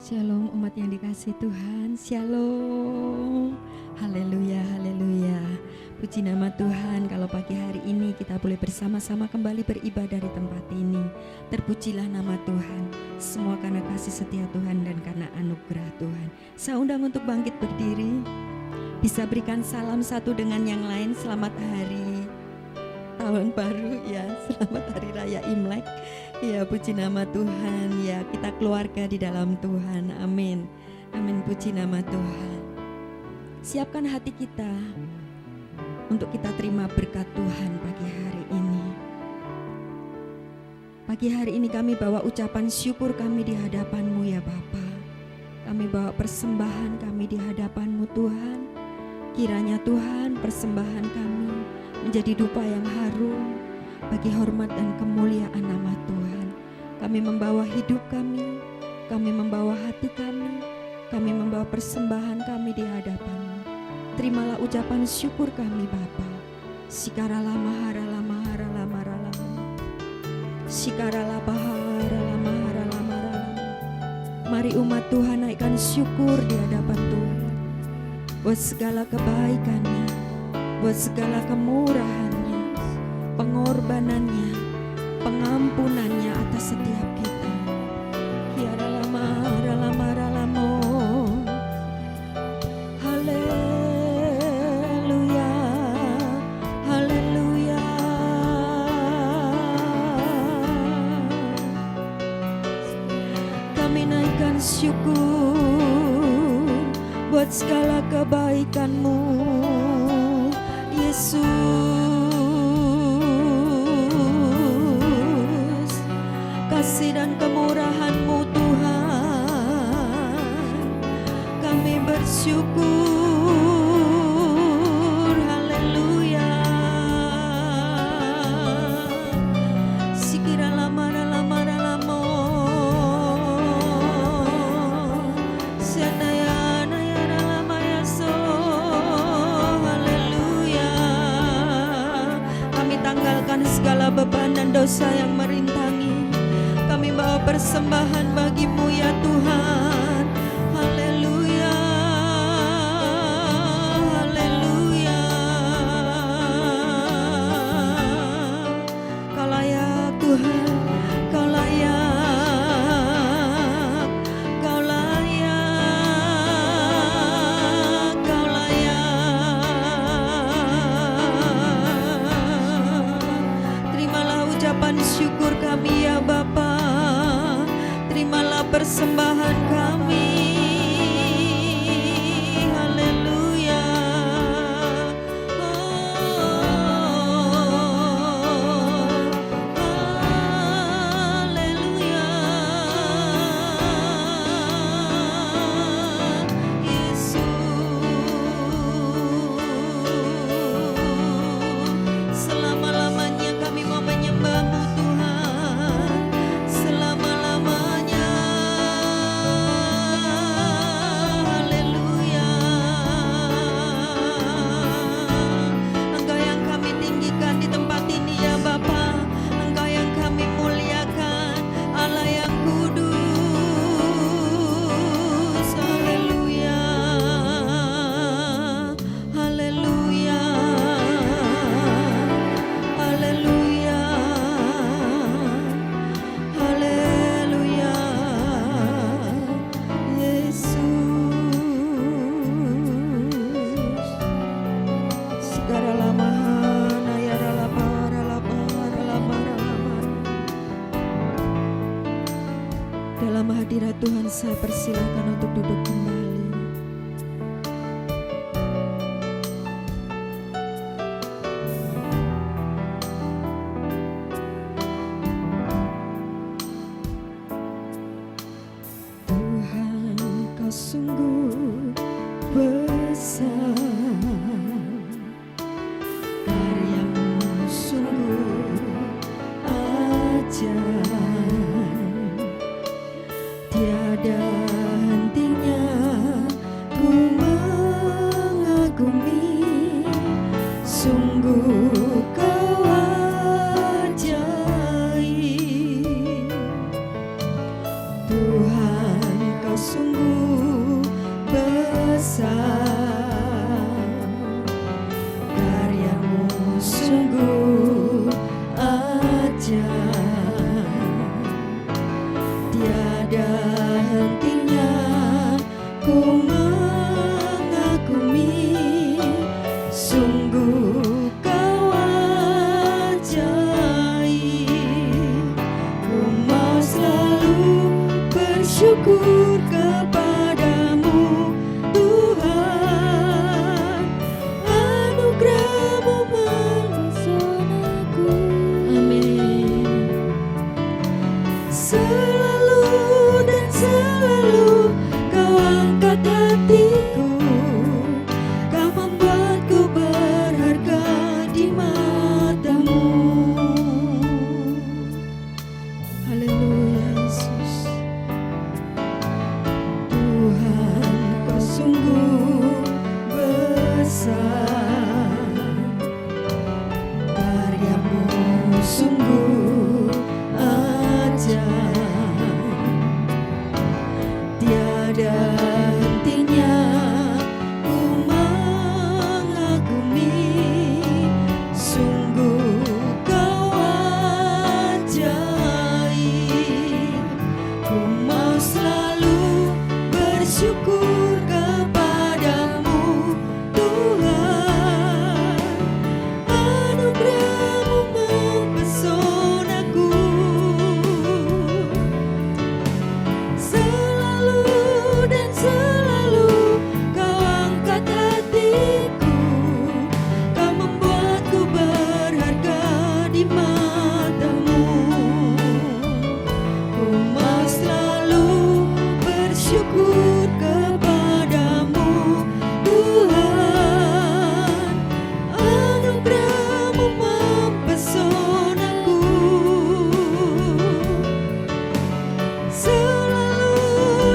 Shalom umat yang dikasihi Tuhan, Shalom. Haleluya, haleluya. Puji nama Tuhan kalau pagi hari ini kita boleh bersama-sama kembali beribadah di tempat ini. Terpujilah nama Tuhan, semua karena kasih setia Tuhan dan karena anugerah Tuhan. Saya undang untuk bangkit berdiri, bisa berikan salam satu dengan yang lain. Selamat hari tahun baru ya, selamat hari raya Imlek. Ya, puji nama Tuhan. Ya, kita keluarga di dalam Tuhan. Amin. Amin, puji nama Tuhan. Siapkan hati kita untuk kita terima berkat Tuhan pagi hari ini. Pagi hari ini kami bawa ucapan syukur kami di hadapan-Mu ya Bapa. Kami bawa persembahan kami di hadapan-Mu Tuhan. Kiranya Tuhan persembahan kami menjadi dupa yang harum bagi hormat dan kemuliaan nama Tuhan. Kami membawa hidup kami membawa hati kami membawa persembahan kami di hadapan-Mu. Terimalah ucapan syukur kami Bapa. Sikarala maharala maharala maralama. Sikarala baharala maharala maralama. Mari umat Tuhan naikkan syukur di hadapan Tuhan. Buat segala kebaikannya, buat segala kemurahannya, pengorbanannya, pengampunannya atas setiap kita. Kiaralama ralama ralamo. Haleluya, haleluya. Kami naikkan syukur buat segala kebaikan-Mu, Yesus. Kasih dan kemurahan-Mu Tuhan, kami bersyukur. Haleluya. Sikira lama lama lama sanaya naya lama ya so. Haleluya. Kami tanggalkan segala beban dan dosa yang merintangi. Kami bawa persembahan bagi-Mu ya Tuhan. Haleluya, haleluya. Kau layak Tuhan, Kau layak, Kau layak, Kau layak. Terimalah ucapan syukur kami ya Bapa. Terimalah persembahan kami. Haleluya. Haleluya. Yesus. Selama-lamanya kami mau menyembah-Mu Tuhan. Selama-lamanya. Haleluya. Engkau yang kami tinggikan di tempat ini ya Bapa. Engkau yang kami muliakan, Allah yang kudus. Haleluya. Haleluya. Haleluya. Haleluya. Yesus. Segala lamahan ayara labara labara labara labara. Dalam hadirat Tuhan saya persilakan untuk duduk kembali. Tuhan Kau sungguh besar, karya-Mu sungguh ajaib. Tiada hentinya ku mengagumi, sungguh Kau ajaib. Tuhan Kau sungguh Ku mengagumi, sungguh Kau ajaib. Ku mau selalu bersyukur kepadamu Tuhan, anugerah-Mu mempesonaku. Amin. Selalu dan selalu Kau angkat hatiku, Kau membuatku berharga di mata-Mu. Haleluya Yesus. Tuhan, Kau sungguh besar, karya-Mu sungguh ajaib. Tiada hentinya ku mengagumi, sungguh Kau ajaib. Ku mau selalu bersyukur kepadamu Tuhan, anugerah-Mu mempesonaku. Selalu dan selalu Kau angkat hatiku, Kau membuatku berharga di mata-Mu. Ku mau selalu bersyukur kepadamu Tuhan, anugerah-Mu mempesonaku. Selalu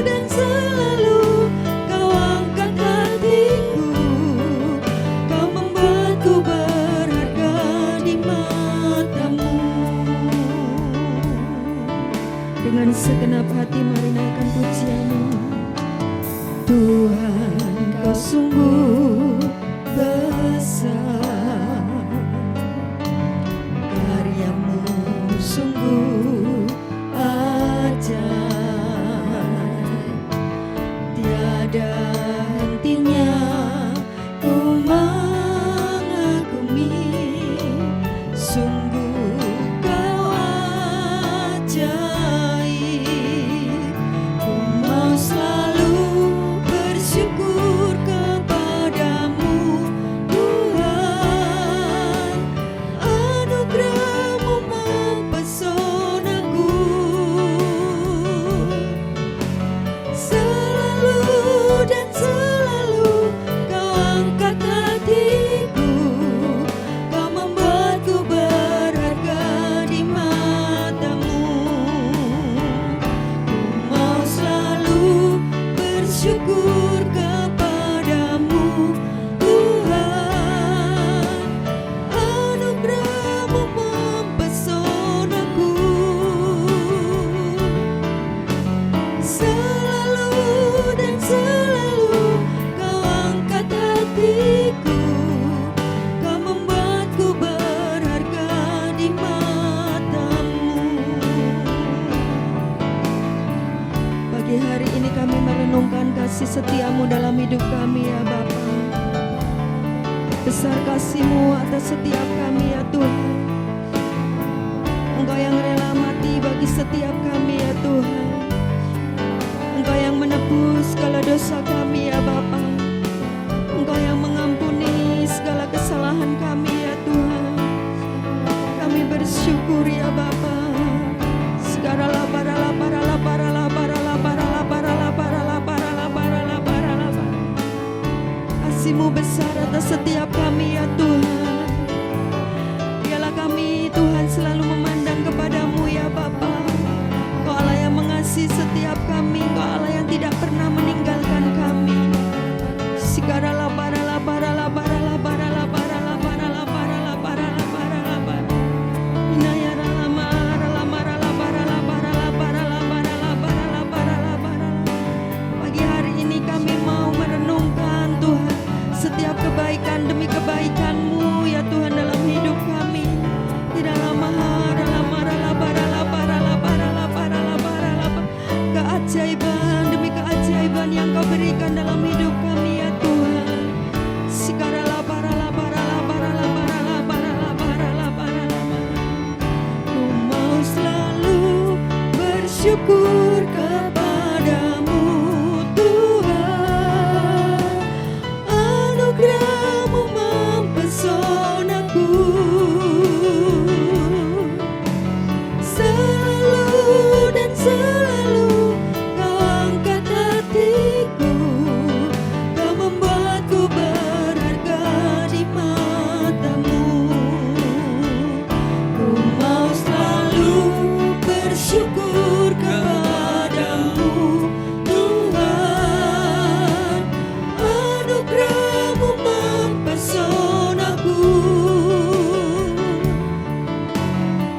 dan selalu Kau angkat hatiku, Kau membuatku berharga di mata-Mu. Dengan segenap hati mari naikkan pujian-Mu. Tuhan, Kau sungguh besar, karya-Mu sungguh ajaib. Tiada hentinya ku mengagumi, sungguh Kau ajaib. Ku mau selalu bersyukur kepadamu Tuhan, anugerah-Mu mempesonaku. Selalu dan selalu Kau angkat hatiku, Kau membuatku berharga di mata-Mu. Ku mau selalu bersyukur kepadamu Tuhan, anugerah-Mu mempesonaku. Selalu dan selalu Kau angkat hatiku, Kau membuatku berharga di mata-Mu. Pagi hari ini kami merenungkan kasih setia-Mu dalam hidup kami ya Bapa. Besar kasih-Mu atas setiap kami ya Tuhan. Engkau yang rela mati bagi setiap kami ya Tuhan. Engkau yang menebus segala dosa kami ya Bapa. Engkau yang mengampuni segala kesalahan kami ya Tuhan. Kami bersyukur ya Bapa. Segala parala parala parala parala parala parala parala parala parala parala. Kasih-Mu besar atas setiap kami ya Tuhan. Biarlah kami Tuhan selalu memandang kepadamu ya Bapa. Engkau Allah yang mengasihi setiap kami, Engkau Allah yang tidak pernah meninggalkan kami. Segala parala parala parala parala parala parala parala parala parala parala. Inaya rala marala marala parala parala parala parala parala parala parala. Pagi hari ini kami mau merenungkan Tuhan setiap kebaikan demi kebaikan-Mu ya Tuhan dalam hidup kami. Tidak lama rala marala parala parala parala parala parala. Keajaiban demi keajaiban Tuhan yang Kau berikan dalam hidup kami ya Tuhan. Sikarala barala barala barala barala barala barala barala. Ku mau selalu bersyukur kepadamu Tuhan, anugerah-Mu mempesonaku. Selalu dan selalu Kau angkat hatiku, Kau membuatku berharga di mata-Mu. Ku mau selalu bersyukur kepadamu Tuhan, anugerah-Mu mempesonaku.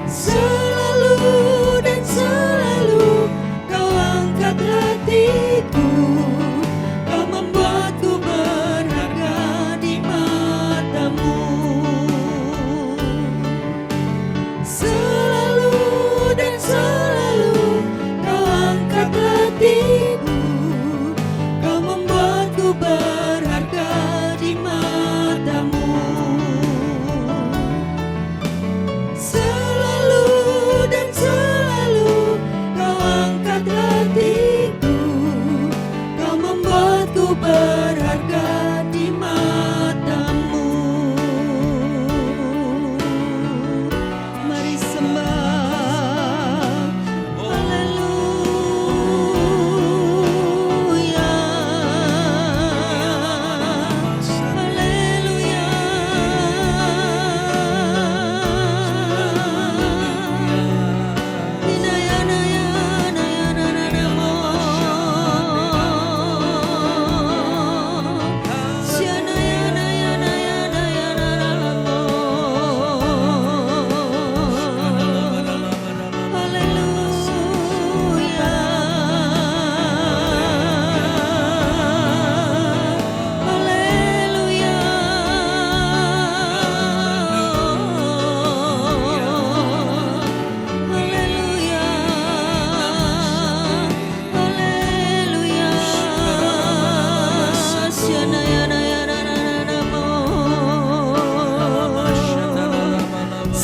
Selalu dan selalu Kau angkat hatiku, Kau membuatku berharga di mata-Mu. Selalu dan selalu Kau angkat hatiku, Kau membuatku berharga di mata-Mu. Selalu dan selalu Kau angkat hatiku, Kau membuatku berharga di mata-Mu. Mari sembah, haleluya, haleluya.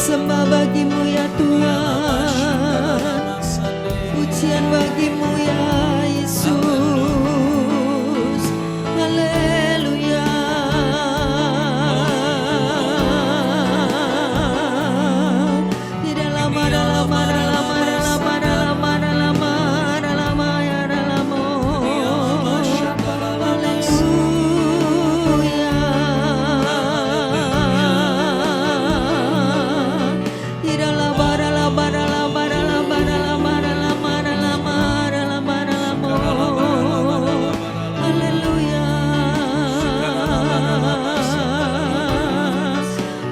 Sembah bagimu ya Tuhan, pujian bagimu ya Yesus, haleluya. Tidak lama, dalam ya dalam, haleluya. Tidak lama, dalam haleluya.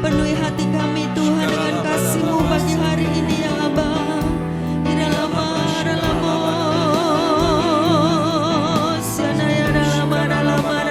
Penuhi hati kami Tuhan dengan kasih-Mu pagi hari ini ya Abah. Tidak lama, sianaya dalam, haleluya.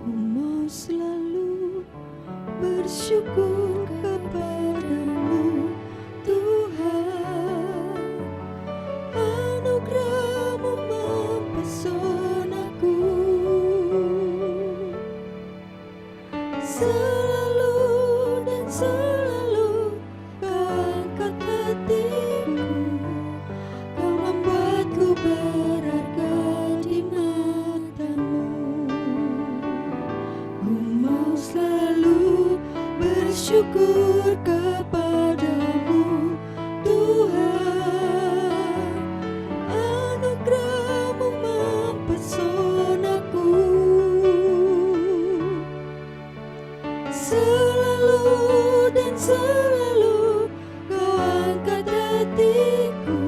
Ku mau selalu bersyukur kepadamu Tuhan, anugerah-Mu mempesonaku. Selalu dan selalu Kau angkat hatiku, Kau membuatku berharga di mata-Mu. Ku mau selalu bersyukur kepadamu Tuhan, anugerah-Mu mempesonaku. Selalu dan selalu Kau angkat hatiku,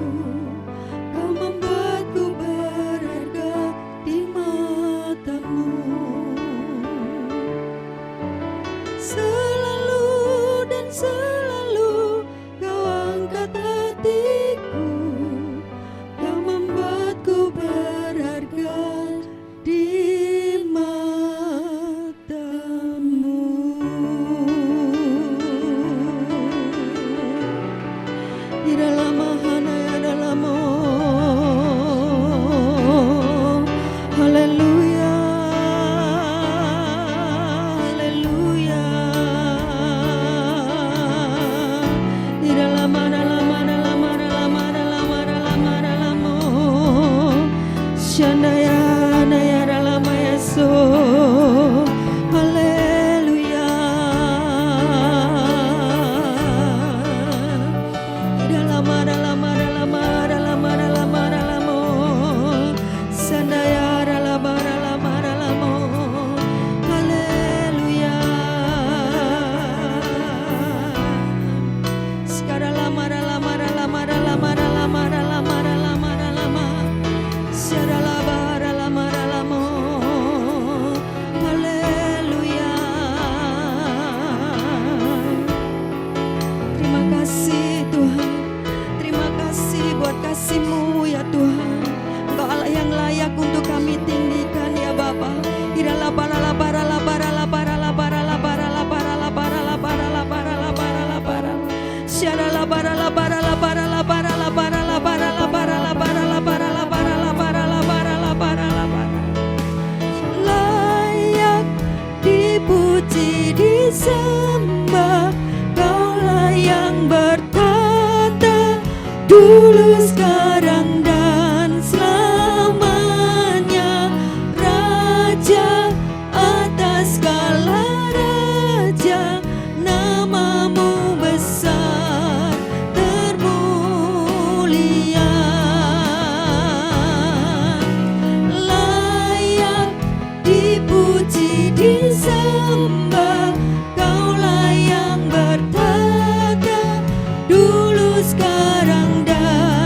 Kau membuatku berharga di mata-Mu. Layak dipuji, disembah, Kaulah yang bertata dulu, sekarang, dan selamanya. Raja atas segala raja, namamu besar termulia. Layak dipuji, disembah, Kaulah yang bertata dulu, sekarang, dan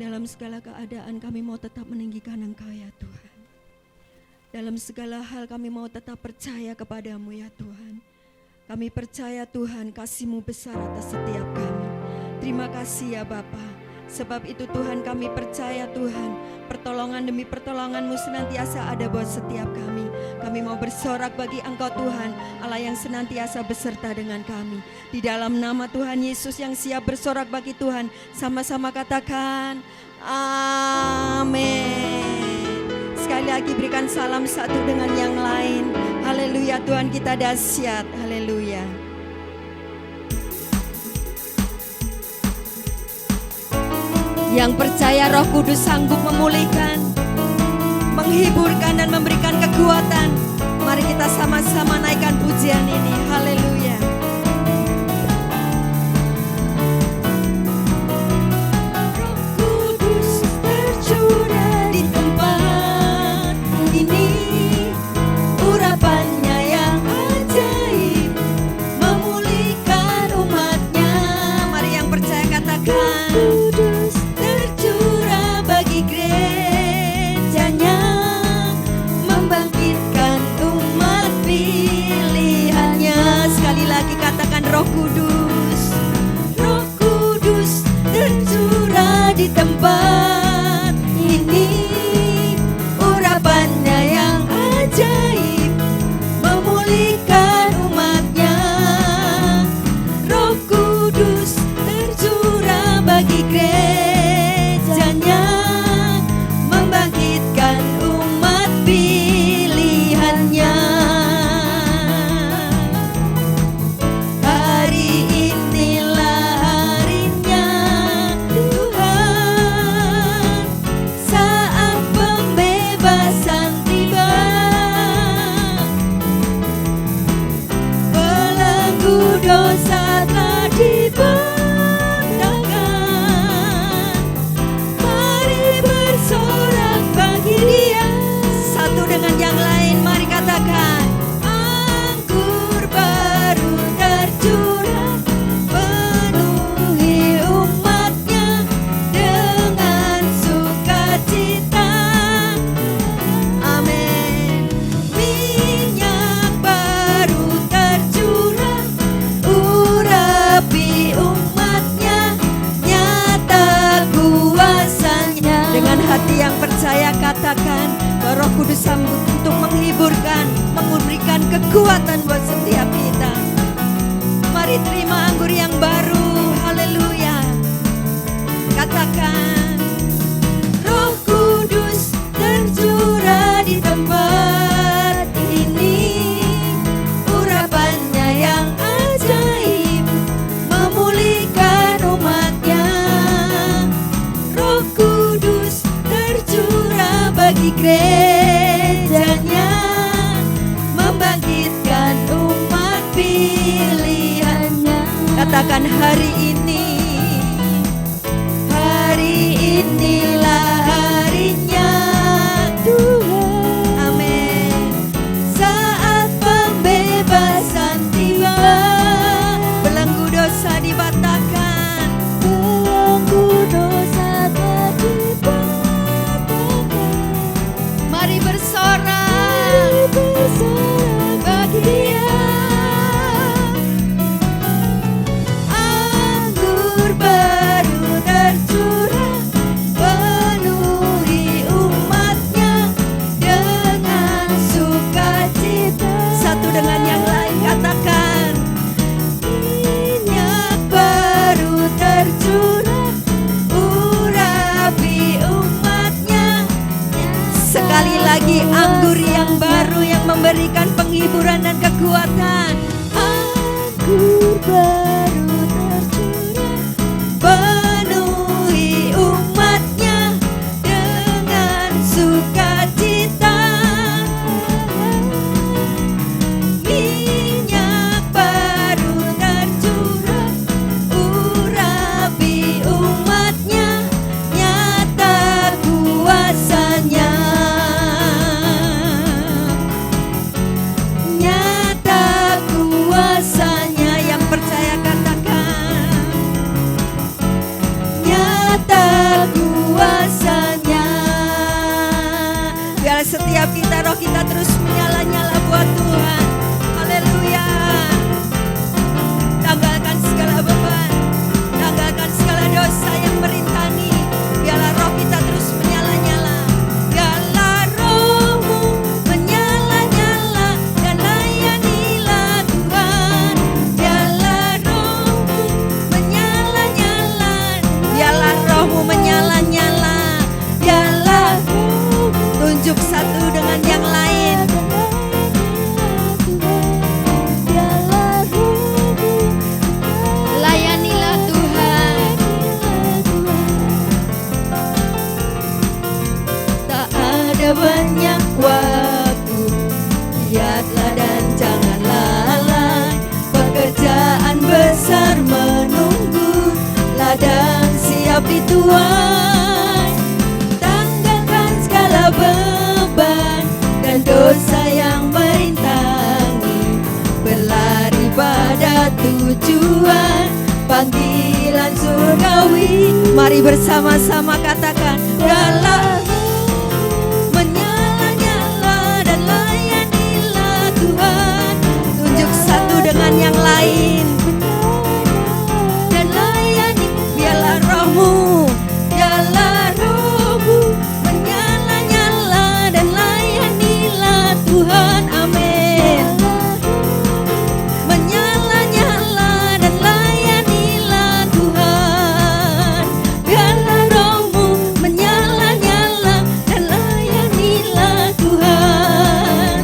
Dalam segala keadaan kami mau tetap meninggikan Engkau ya Tuhan. Dalam segala hal kami mau tetap percaya kepadamu ya Tuhan. Kami percaya Tuhan kasih-Mu besar atas setiap kami. Terima kasih ya Bapa. Sebab itu Tuhan kami percaya Tuhan, pertolongan demi pertolongan-Mu senantiasa ada buat setiap kami. Kami mau bersorak bagi Engkau Tuhan, Allah yang senantiasa beserta dengan kami. Di dalam nama Tuhan Yesus yang siap bersorak bagi Tuhan, sama-sama katakan amin. Sekali lagi berikan salam satu dengan yang lain. Haleluya, Tuhan kita dahsyat. Haleluya. Yang percaya Roh Kudus sanggup memulihkan, menghiburkan dan memberikan kekuatan. Mari kita sama-sama naikkan pujian ini. Haleluya. Roh Kudus tercurah di tempat ini, urapannya yang ajaib memulihkan umatnya. Mari yang percaya katakan, gerejanya membangkitkan umat pilihannya. Sekali lagi katakan Roh Kudus, Roh Kudus tercurah di tempat ini, urapannya yang ajaib memulihkan umatnya. Roh Kudus tercurah bagi gerejanya, membangkitkan umat pilihannya. Hari inilah harinya Tuhan, saat pembebasan tiba. Belenggu dosa telah dibentangkan. Mari bersorak bagi Dia. Satu dengan yang lain, mari katakan, anggur baru tercurah, penuhi umatnya dengan sukacita. Amin. Minyak baru tercurah, urapi umatnya, nyata kuasanya. Dengan hati yang percaya katakan, Roh Kudus sanggup untuk menghiburkan, memberikan kekuatan buat setiap kita. Mari terima anggur yang baru. Haleluya. Katakan, Roh Kudus tercurah di tempat ini, urapannya yang ajaib memulihkan umatnya. Roh Kudus tercurah bagi gerejanya, membangkitkan umat pilihannya. Katakan hari inilah harinya Tuhan. Amin. Saat pembebasan tiba, belenggu dosa dibatakan. Belenggu dosa dibatakan. Mari bersorak bagi Dia. Anggur baru tercurah, penuhi umatnya dengan sukacita. Satu dengan yang lain katakan, minyak baru tercurah, urapi umatnya. Sekali lagi, anggur yang baru yang memberikan penghiburan dan kekuatan. Anggur baru tercurah, penuhi umatnya dengan sukacita. Minyak baru tercurah, urapi umatnya, nyata kuasanya. Nyata kuasanya. Yang percaya katakan, tunjuk satu dengan yang lain. Layanilah Tuhan. Tak ada banyak waktu, lihatlah dan jangan lalai. Pekerjaan besar menunggu, ladang siap dituai. Tanggalkan segala beban dan dosa yang merintangi, berlari pada tujuan panggilan surgawi. Mari bersama-sama katakan, dalam menyala-nyala dan layanilah Tuhan. Tunjuk satu dengan yang lain dan layani, biarlah rohmu, biarlah rohmu menyala-nyala dan layanilah Tuhan. Amin. Menyala-nyala dan layanilah Tuhan. Biarlah rohmu menyala-nyala dan layanilah Tuhan.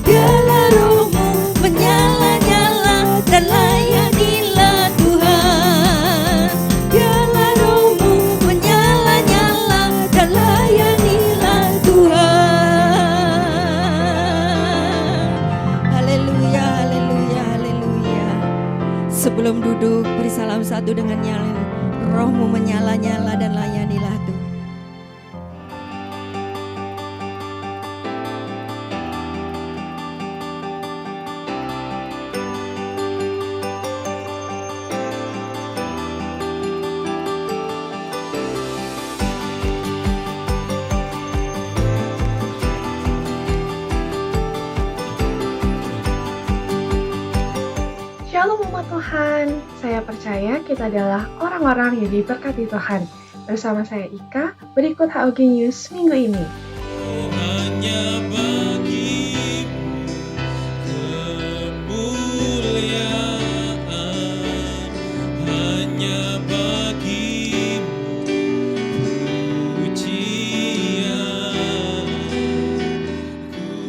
Biarlah rohmu menyala-nyala dan layanilah Tuhan. Biarlah rohmu menyala-nyala dan layanilah Tuhan. Haleluya, haleluya, haleluya. Sebelum duduk, beri salam satu dengan yang lain. Rohmu menyala-nyala dan layanilah Tuhan. Shalom umat Tuhan, saya percaya kita adalah orang-orang yang diberkati Tuhan. Bersama saya Ika, berikut HOG News minggu ini. Hanya bagimu kemuliaan, hanya bagimu pujian.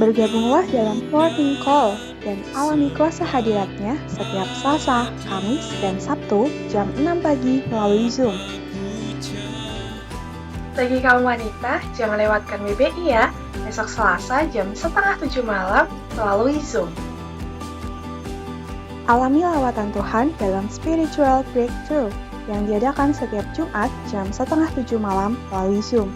Bergabunglah dalam Morning Call dan alami kuasa hadiratnya setiap Selasa, Kamis, dan Sabtu jam 6 pagi melalui Zoom. Bagi kaum wanita, jangan lewatkan WBI ya. Besok Selasa jam 6:30 malam melalui Zoom. Alami lawatan Tuhan dalam Spiritual Breakthrough yang diadakan setiap Jumat jam 6:30 malam melalui Zoom.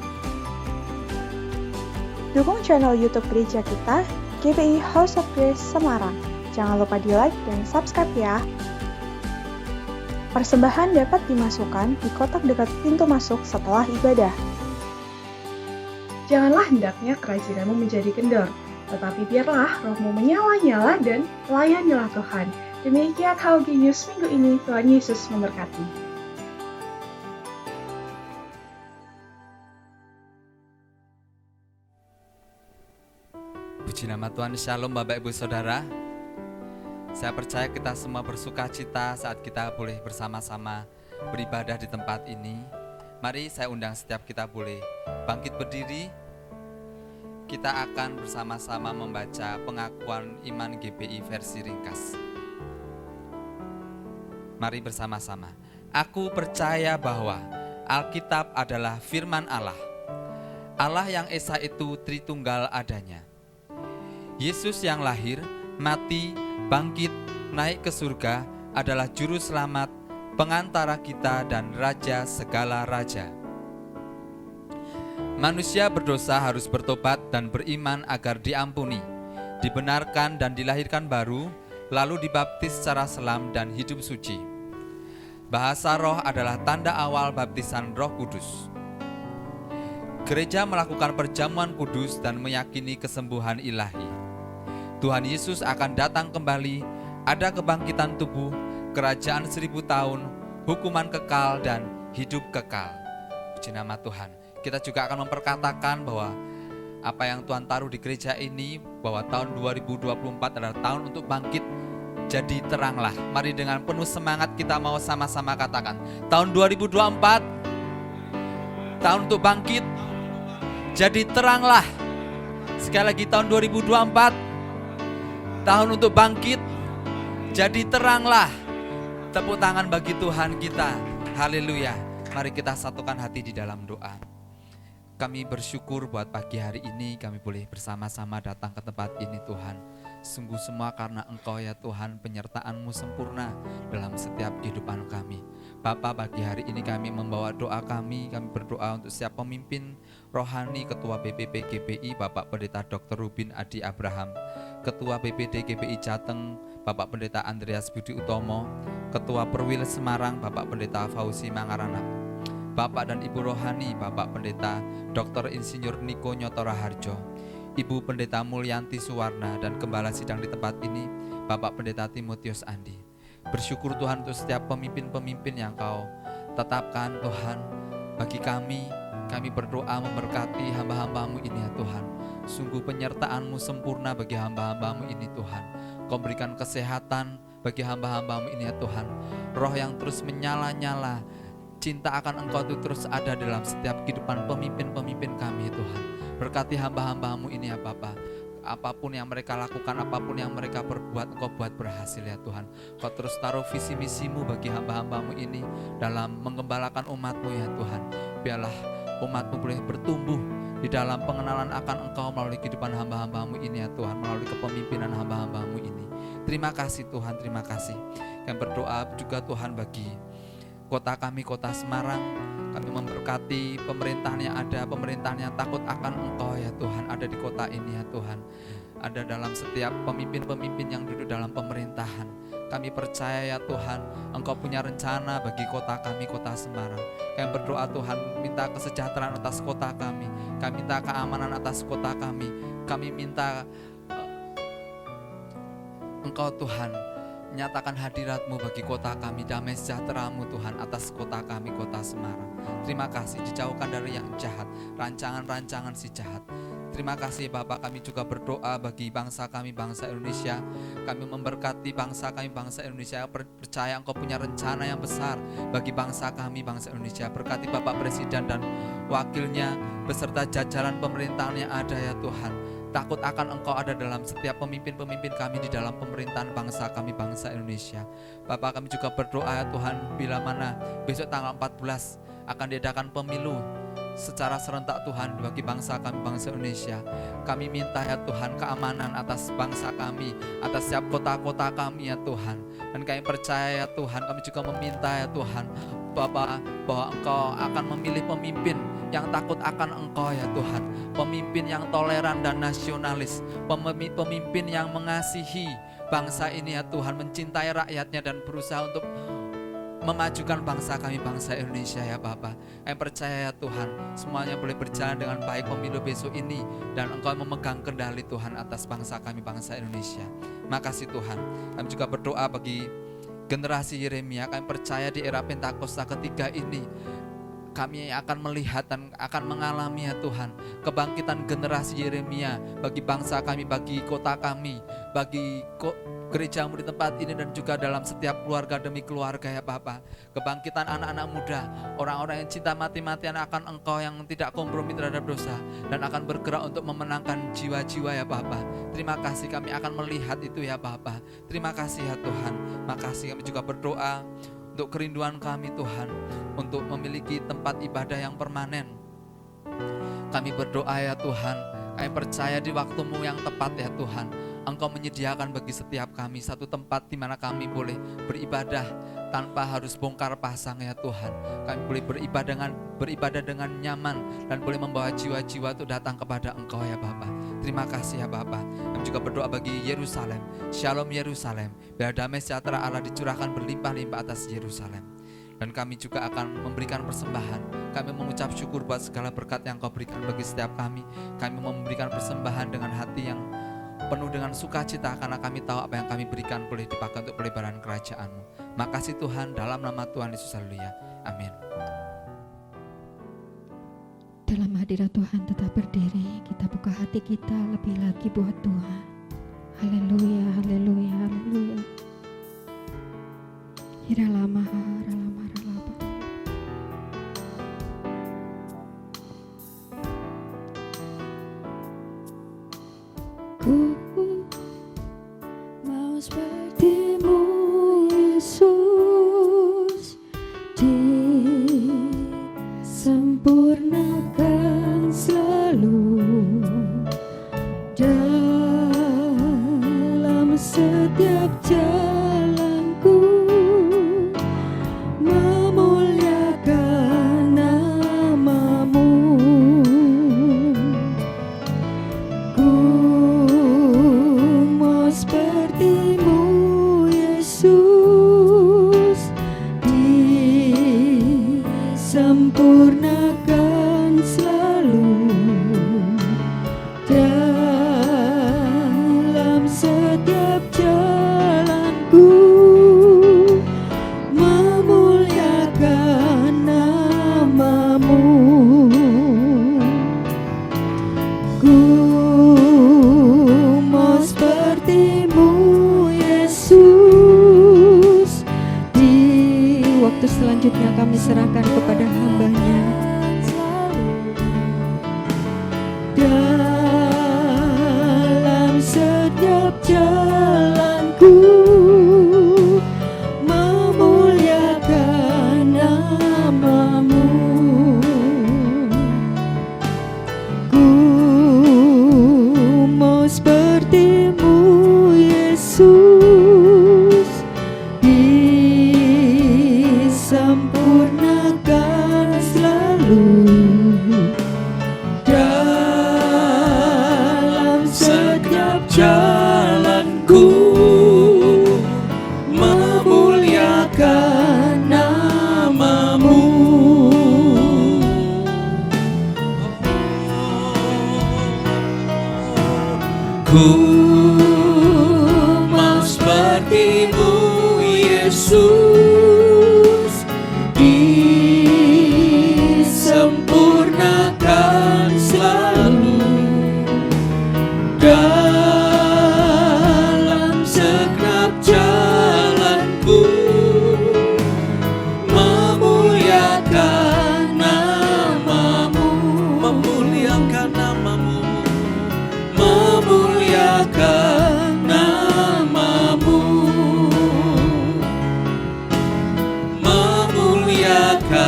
Dukung channel YouTube gereja kita, GPI House of Grace Semarang. Jangan lupa di-like dan subscribe ya. Persembahan dapat dimasukkan di kotak dekat pintu masuk setelah ibadah. Janganlah hendaknya kerajinanmu menjadi kendor, tetapi biarlah rohmu menyala-nyala dan layanilah Tuhan. Demikian HOG News minggu ini, Tuhan Yesus memberkati. Puji nama Tuhan, Shalom Bapak Ibu Saudara. Saya percaya kita semua bersuka cita saat kita boleh bersama-sama beribadah di tempat ini. Mari saya undang setiap kita boleh bangkit berdiri. Kita akan bersama-sama membaca pengakuan iman GPI versi ringkas. Mari bersama-sama. Aku percaya bahwa Alkitab adalah firman Allah. Allah yang esa itu Tritunggal adanya. Yesus yang lahir, mati, bangkit, naik ke surga adalah juru selamat, pengantara kita dan raja segala raja. Manusia berdosa harus bertobat dan beriman agar diampuni, dibenarkan dan dilahirkan baru, lalu dibaptis secara selam dan hidup suci. Bahasa roh adalah tanda awal baptisan Roh Kudus. Gereja melakukan perjamuan kudus dan meyakini kesembuhan ilahi. Tuhan Yesus akan datang kembali, ada kebangkitan tubuh, kerajaan 1000 tahun, hukuman kekal dan hidup kekal. Puji nama Tuhan. Kita juga akan memperkatakan bahwa apa yang Tuhan taruh di gereja ini, bahwa tahun 2024 adalah tahun untuk bangkit, jadi teranglah. Mari dengan penuh semangat kita mau sama-sama katakan, tahun 2024, tahun untuk bangkit, jadi teranglah. Sekali lagi tahun 2024, tahun untuk bangkit, jadi teranglah. Tepuk tangan bagi Tuhan kita. Haleluya. Mari kita satukan hati di dalam doa. Kami bersyukur buat pagi hari ini kami boleh bersama-sama datang ke tempat ini Tuhan. Sungguh semua karena Engkau ya Tuhan, penyertaan-Mu sempurna dalam setiap kehidupan kami. Bapa, pagi hari ini kami membawa doa kami berdoa untuk setiap pemimpin rohani, Ketua BPP GPI Bapak Pendeta Dr. Rubin Adi Abraham, Ketua BPD GPI Jateng Bapak Pendeta Andreas Budi Utomo, Ketua Perwil Semarang Bapak Pendeta Fauzi Mangarana, Bapak dan Ibu rohani Bapak Pendeta Dr. Insinyur Niko Nyotora Harjo, Ibu Pendeta Mulyanti Suwarna, dan Gembala Sidang di tempat ini Bapak Pendeta Timotius Andi. Bersyukur Tuhan untuk setiap pemimpin-pemimpin yang Kau tetapkan Tuhan bagi kami berdoa memberkati hamba-hamba-Mu ini ya Tuhan. Sungguh penyertaan-Mu sempurna bagi hamba-hamba-Mu ini Tuhan. Kau berikan kesehatan bagi hamba-hamba-Mu ini ya Tuhan. Roh yang terus menyala-nyala, cinta akan Engkau itu terus ada dalam setiap kehidupan pemimpin-pemimpin kami ya Tuhan. Berkati hamba-hamba-Mu ini ya Bapa. Apapun yang mereka lakukan, apapun yang mereka perbuat, Engkau buat berhasil ya Tuhan. Kau terus taruh visi misimu bagi hamba-hamba-Mu ini dalam menggembalakan umat-Mu ya Tuhan. Biarlah umat-Mu boleh bertumbuh di dalam pengenalan akan Engkau melalui kehidupan hamba-hamba-Mu ini ya Tuhan, melalui kepemimpinan hamba-hamba-Mu ini. Terima kasih Tuhan, terima kasih. Kami berdoa juga Tuhan bagi kota kami, kota Semarang. Kami memberkati pemerintahan yang ada, pemerintahan yang takut akan Engkau ya Tuhan, ada di kota ini ya Tuhan. Ada dalam setiap pemimpin-pemimpin yang duduk dalam pemerintahan. Kami percaya ya Tuhan, Engkau punya rencana bagi kota kami, kota Semarang. Kami berdoa Tuhan, minta kesejahteraan atas kota kami. Kami minta keamanan atas kota kami. Kami minta Engkau Tuhan nyatakan hadirat-Mu bagi kota kami, damai sejahtera-Mu Tuhan atas kota kami, kota Semarang. Terima kasih, dijauhkan dari yang jahat, rancangan-rancangan si jahat. Terima kasih Bapak, kami juga berdoa bagi bangsa kami, bangsa Indonesia. Kami memberkati bangsa kami, bangsa Indonesia. Percaya Engkau punya rencana yang besar bagi bangsa kami, bangsa Indonesia. Berkati Bapak Presiden dan wakilnya beserta jajaran pemerintahan yang ada ya Tuhan. Takut akan Engkau ada dalam setiap pemimpin-pemimpin kami di dalam pemerintahan bangsa kami, bangsa Indonesia. Bapak, kami juga berdoa ya Tuhan, bila mana besok tanggal 14 akan diadakan pemilu secara serentak Tuhan bagi bangsa kami, bangsa Indonesia. Kami minta ya Tuhan keamanan atas bangsa kami, atas setiap kota-kota kami ya Tuhan. Dan kami percaya ya Tuhan, kami juga meminta ya Tuhan Bapak, bahwa Engkau akan memilih pemimpin yang takut akan Engkau ya Tuhan. Pemimpin yang toleran dan nasionalis, pemimpin yang mengasihi bangsa ini ya Tuhan, mencintai rakyatnya dan berusaha untuk memajukan bangsa kami, bangsa Indonesia ya Bapa. Kami percaya ya Tuhan, semuanya boleh berjalan dengan baik pemilu besok ini, dan Engkau memegang kendali Tuhan atas bangsa kami, bangsa Indonesia. Makasih Tuhan. Kami juga berdoa bagi generasi Yeremia. Kami percaya di era Pentakosta ketiga ini kami akan melihat dan akan mengalami ya Tuhan kebangkitan generasi Yeremia bagi bangsa kami, bagi kota kami, bagi gereja-Mu di tempat ini, dan juga dalam setiap keluarga demi keluarga ya Bapa. Kebangkitan anak-anak muda, orang-orang yang cinta mati-matian akan Engkau, yang tidak kompromi terhadap dosa dan akan bergerak untuk memenangkan jiwa-jiwa ya Bapa. Terima kasih, kami akan melihat itu ya Bapa. Terima kasih ya Tuhan. Makasih. Kami juga berdoa untuk kerinduan kami Tuhan, untuk memiliki tempat ibadah yang permanen. Kami berdoa ya Tuhan, kami percaya di waktu-Mu yang tepat ya Tuhan, Engkau menyediakan bagi setiap kami satu tempat di mana kami boleh beribadah tanpa harus bongkar pasang ya Tuhan. Kami boleh beribadah dengan nyaman dan boleh membawa jiwa-jiwa untuk datang kepada Engkau ya Bapa. Terima kasih ya Bapa. Kami juga berdoa bagi Yerusalem. Shalom Yerusalem. Biar damai sejahtera Allah dicurahkan berlimpah-limpah atas Yerusalem. Dan kami juga akan memberikan persembahan. Kami mengucap syukur buat segala berkat yang Kau berikan bagi setiap kami. Kami memberikan persembahan dengan hati yang penuh dengan sukacita, karena kami tahu apa yang kami berikan boleh dipakai untuk pelebaran kerajaan-Mu. Makasih Tuhan, dalam nama Tuhan Yesus, haleluya. Amin. Dalam hadirat Tuhan tetap berdiri, kita buka hati kita lebih lagi buat Tuhan. Haleluya, haleluya, haleluya. Hiralama, haralama, haralaba. Ku mau seperti-Mu Yesus, disempurnakan selalu dalam segenap jalanku, memuliakan nama-Mu, memuliakan nama-Mu, memuliakan nama-Mu, memuliakan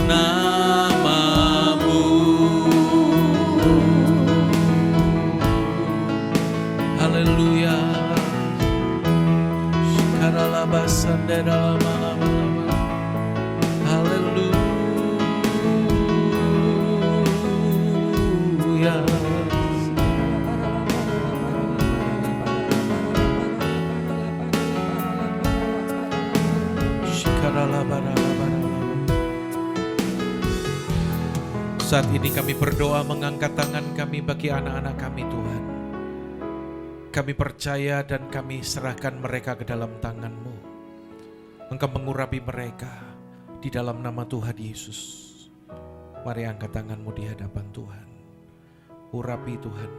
nama-Mu. Haleluya. Haleluya. Saat ini kami berdoa mengangkat tangan kami bagi anak-anak kami Tuhan. Kami percaya dan kami serahkan mereka ke dalam tangan-Mu. Engkau mengurapi mereka di dalam nama Tuhan Yesus. Mari angkat tangan-Mu di hadapan Tuhan. Urapi Tuhan,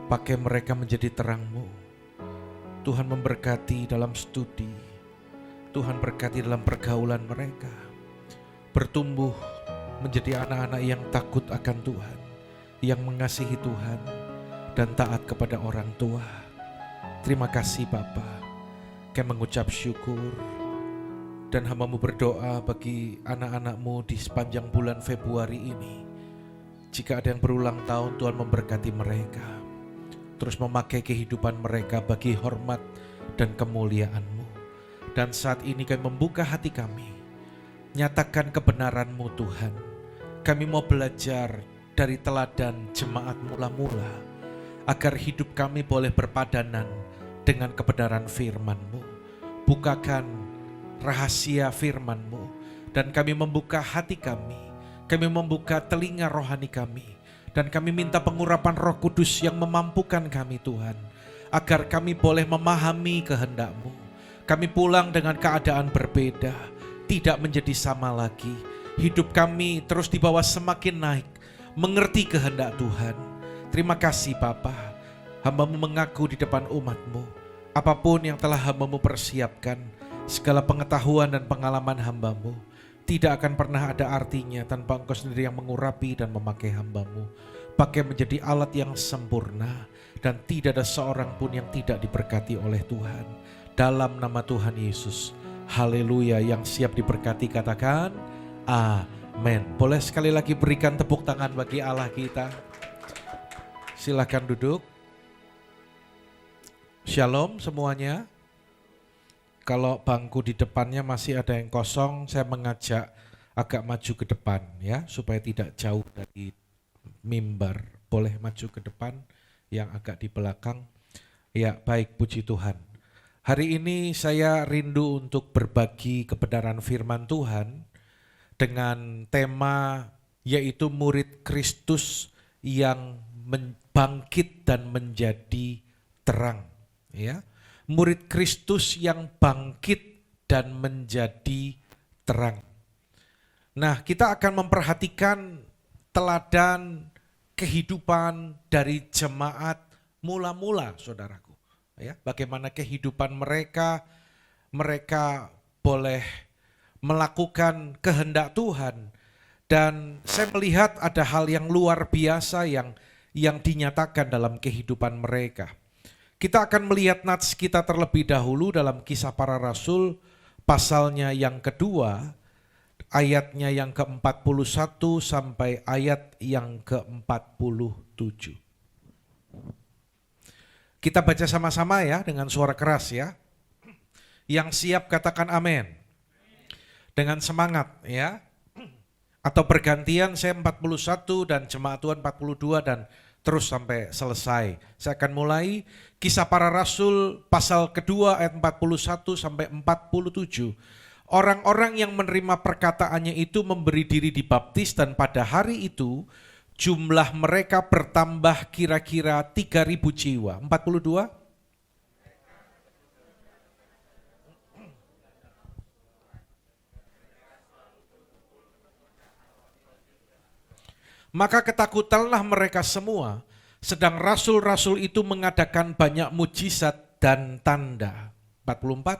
pakai mereka menjadi terang-Mu. Tuhan memberkati dalam studi, Tuhan berkati dalam pergaulan mereka. Bertumbuh menjadi anak-anak yang takut akan Tuhan, yang mengasihi Tuhan, dan taat kepada orang tua. Terima kasih Bapa. Kami mengucap syukur dan hamba-Mu berdoa bagi anak-anak-Mu di sepanjang bulan Februari ini. Jika ada yang berulang tahun, Tuhan memberkati mereka, terus memakai kehidupan mereka bagi hormat dan kemuliaan-Mu. Dan saat ini kami membuka hati kami, nyatakan kebenaran-Mu Tuhan. Kami mau belajar dari teladan jemaat mula-mula, agar hidup kami boleh berpadanan dengan kebenaran firman-Mu. Bukakan rahasia firman-Mu, dan kami membuka hati kami membuka telinga rohani kami, dan kami minta pengurapan Roh Kudus yang memampukan kami Tuhan, agar kami boleh memahami kehendak-Mu. Kami pulang dengan keadaan berbeda, tidak menjadi sama lagi. Hidup kami terus dibawa semakin naik, mengerti kehendak Tuhan. Terima kasih Bapa, hamba-Mu mengaku di depan umat-Mu, apapun yang telah hamba-Mu persiapkan, segala pengetahuan dan pengalaman hamba-Mu tidak akan pernah ada artinya tanpa Engkau sendiri yang mengurapi dan memakai hamba-Mu. Pakai menjadi alat yang sempurna, dan tidak ada seorang pun yang tidak diberkati oleh Tuhan. Dalam nama Tuhan Yesus, haleluya. Yang siap diberkati katakan amin. Boleh sekali lagi berikan tepuk tangan bagi Allah kita. Silakan duduk. Shalom semuanya. Kalau bangku di depannya masih ada yang kosong, saya mengajak agak maju ke depan ya, supaya tidak jauh dari mimbar. Boleh maju ke depan, yang agak di belakang. Ya, baik, puji Tuhan. Hari ini saya rindu untuk berbagi kebenaran firman Tuhan dengan tema yaitu murid Kristus yang bangkit dan menjadi terang, ya. Murid Kristus yang bangkit dan menjadi terang. Nah, kita akan memperhatikan teladan kehidupan dari jemaat mula-mula, saudaraku. Ya, bagaimana kehidupan mereka boleh melakukan kehendak Tuhan. Dan saya melihat ada hal yang luar biasa yang dinyatakan dalam kehidupan mereka. Kita akan melihat nats kita terlebih dahulu dalam Kisah Para Rasul, pasalnya yang kedua, ayatnya yang ke-41 sampai ayat yang ke-47. Kita baca sama-sama ya dengan suara keras ya. Yang siap katakan amin. Dengan semangat ya. Atau bergantian, saya 41 dan jemaat Tuhan 42 dan terus sampai selesai. Saya akan mulai Kisah Para Rasul pasal kedua ayat 41 sampai 47. Orang-orang yang menerima perkataannya itu memberi diri dibaptis, dan pada hari itu jumlah mereka bertambah kira-kira 3.000 jiwa. 42. Maka ketakutanlah mereka semua, sedang rasul-rasul itu mengadakan banyak mujizat dan tanda. 44.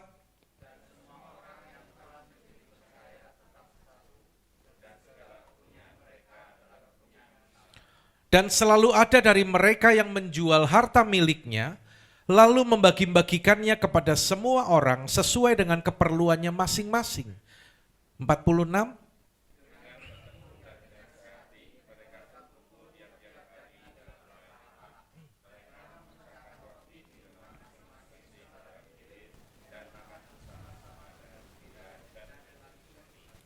Dan selalu ada dari mereka yang menjual harta miliknya, lalu membagi-bagikannya kepada semua orang sesuai dengan keperluannya masing-masing. 46.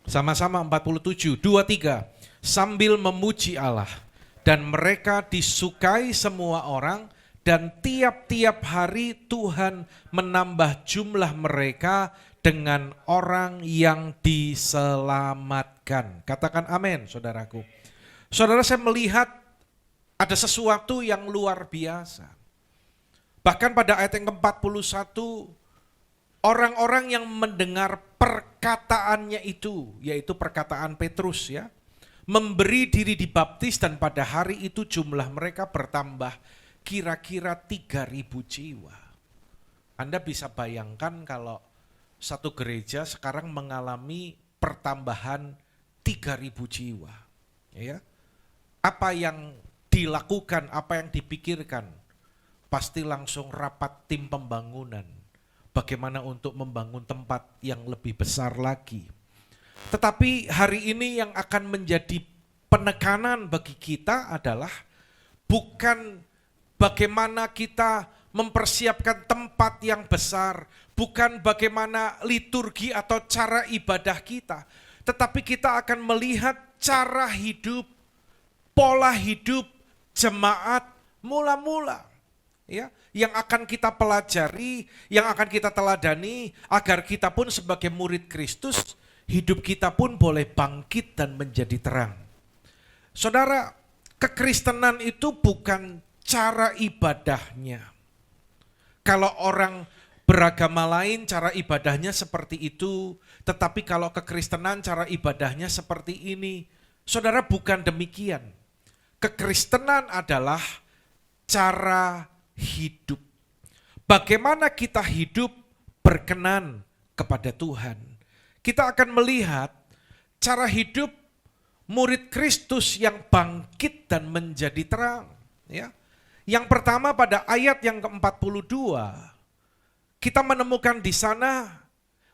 Sama-sama 47, 23. Sambil memuji Allah, dan mereka disukai semua orang, dan tiap-tiap hari Tuhan menambah jumlah mereka dengan orang yang diselamatkan. Katakan amin, saudaraku. Saudara, saya melihat ada sesuatu yang luar biasa. Bahkan pada ayat yang ke-41, orang-orang yang mendengar perkataannya itu, yaitu perkataan Petrus ya, memberi diri dibaptis, dan pada hari itu jumlah mereka bertambah kira-kira 3.000 jiwa. Anda bisa bayangkan kalau satu gereja sekarang mengalami pertambahan 3.000 jiwa. Ya. Apa yang dilakukan, apa yang dipikirkan, pasti langsung rapat tim pembangunan. Bagaimana untuk membangun tempat yang lebih besar lagi. Tetapi hari ini yang akan menjadi penekanan bagi kita adalah bukan bagaimana kita mempersiapkan tempat yang besar, bukan bagaimana liturgi atau cara ibadah kita, tetapi kita akan melihat cara hidup, pola hidup jemaat mula-mula, ya, yang akan kita pelajari, yang akan kita teladani, agar kita pun sebagai murid Kristus, hidup kita pun boleh bangkit dan menjadi terang. Saudara, kekristenan itu bukan cara ibadahnya. Kalau orang beragama lain cara ibadahnya seperti itu, tetapi kalau kekristenan cara ibadahnya seperti ini. Saudara, bukan demikian. Kekristenan adalah cara hidup. Bagaimana kita hidup berkenan kepada Tuhan. Kita akan melihat cara hidup murid Kristus yang bangkit dan menjadi terang. Ya. Yang pertama pada ayat yang ke-42, kita menemukan di sana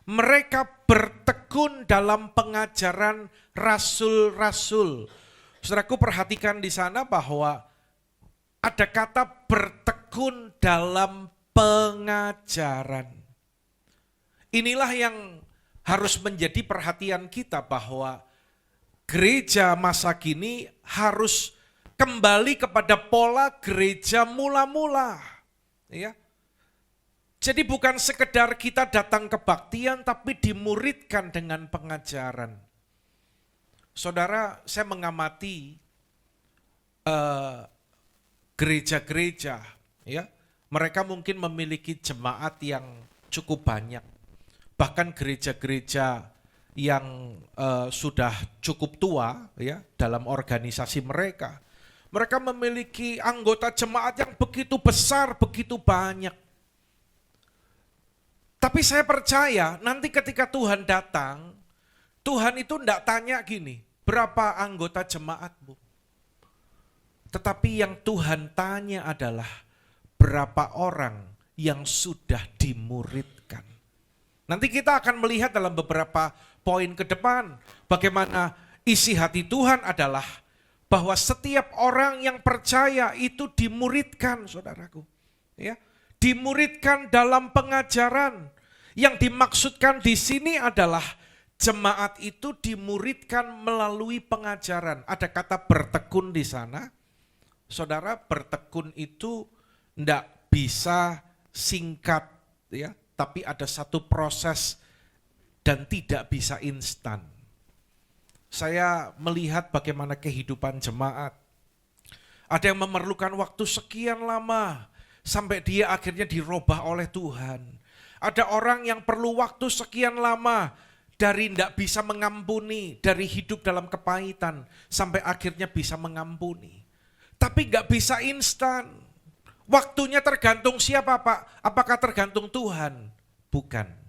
mereka bertekun dalam pengajaran rasul-rasul. Saudaraku, perhatikan di sana bahwa ada kata bertekun dalam pengajaran. Inilah yang harus menjadi perhatian kita, bahwa gereja masa kini harus kembali kepada pola gereja mula-mula. Ya. Jadi bukan sekedar kita datang kebaktian, tapi dimuridkan dengan pengajaran. Saudara, saya mengamati gereja-gereja, ya, mereka mungkin memiliki jemaat yang cukup banyak. Bahkan gereja-gereja yang sudah cukup tua ya dalam organisasi mereka. Mereka memiliki anggota jemaat yang begitu besar, begitu banyak. Tapi saya percaya nanti ketika Tuhan datang, Tuhan itu tidak tanya gini, berapa anggota jemaatmu? Tetapi yang Tuhan tanya adalah berapa orang yang sudah dimuridkan. Nanti kita akan melihat dalam beberapa poin ke depan bagaimana isi hati Tuhan adalah bahwa setiap orang yang percaya itu dimuridkan, saudaraku. Ya, dimuridkan dalam pengajaran. Yang dimaksudkan di sini adalah jemaat itu dimuridkan melalui pengajaran. Ada kata bertekun di sana. Saudara, bertekun itu tidak bisa singkat, ya. Tapi ada satu proses dan tidak bisa instan. Saya melihat bagaimana kehidupan jemaat. Ada yang memerlukan waktu sekian lama sampai dia akhirnya dirubah oleh Tuhan. Ada orang yang perlu waktu sekian lama dari tidak bisa mengampuni, dari hidup dalam kepahitan sampai akhirnya bisa mengampuni. Tapi nggak bisa instan. Waktunya tergantung siapa, Pak? Apakah tergantung Tuhan? Bukan.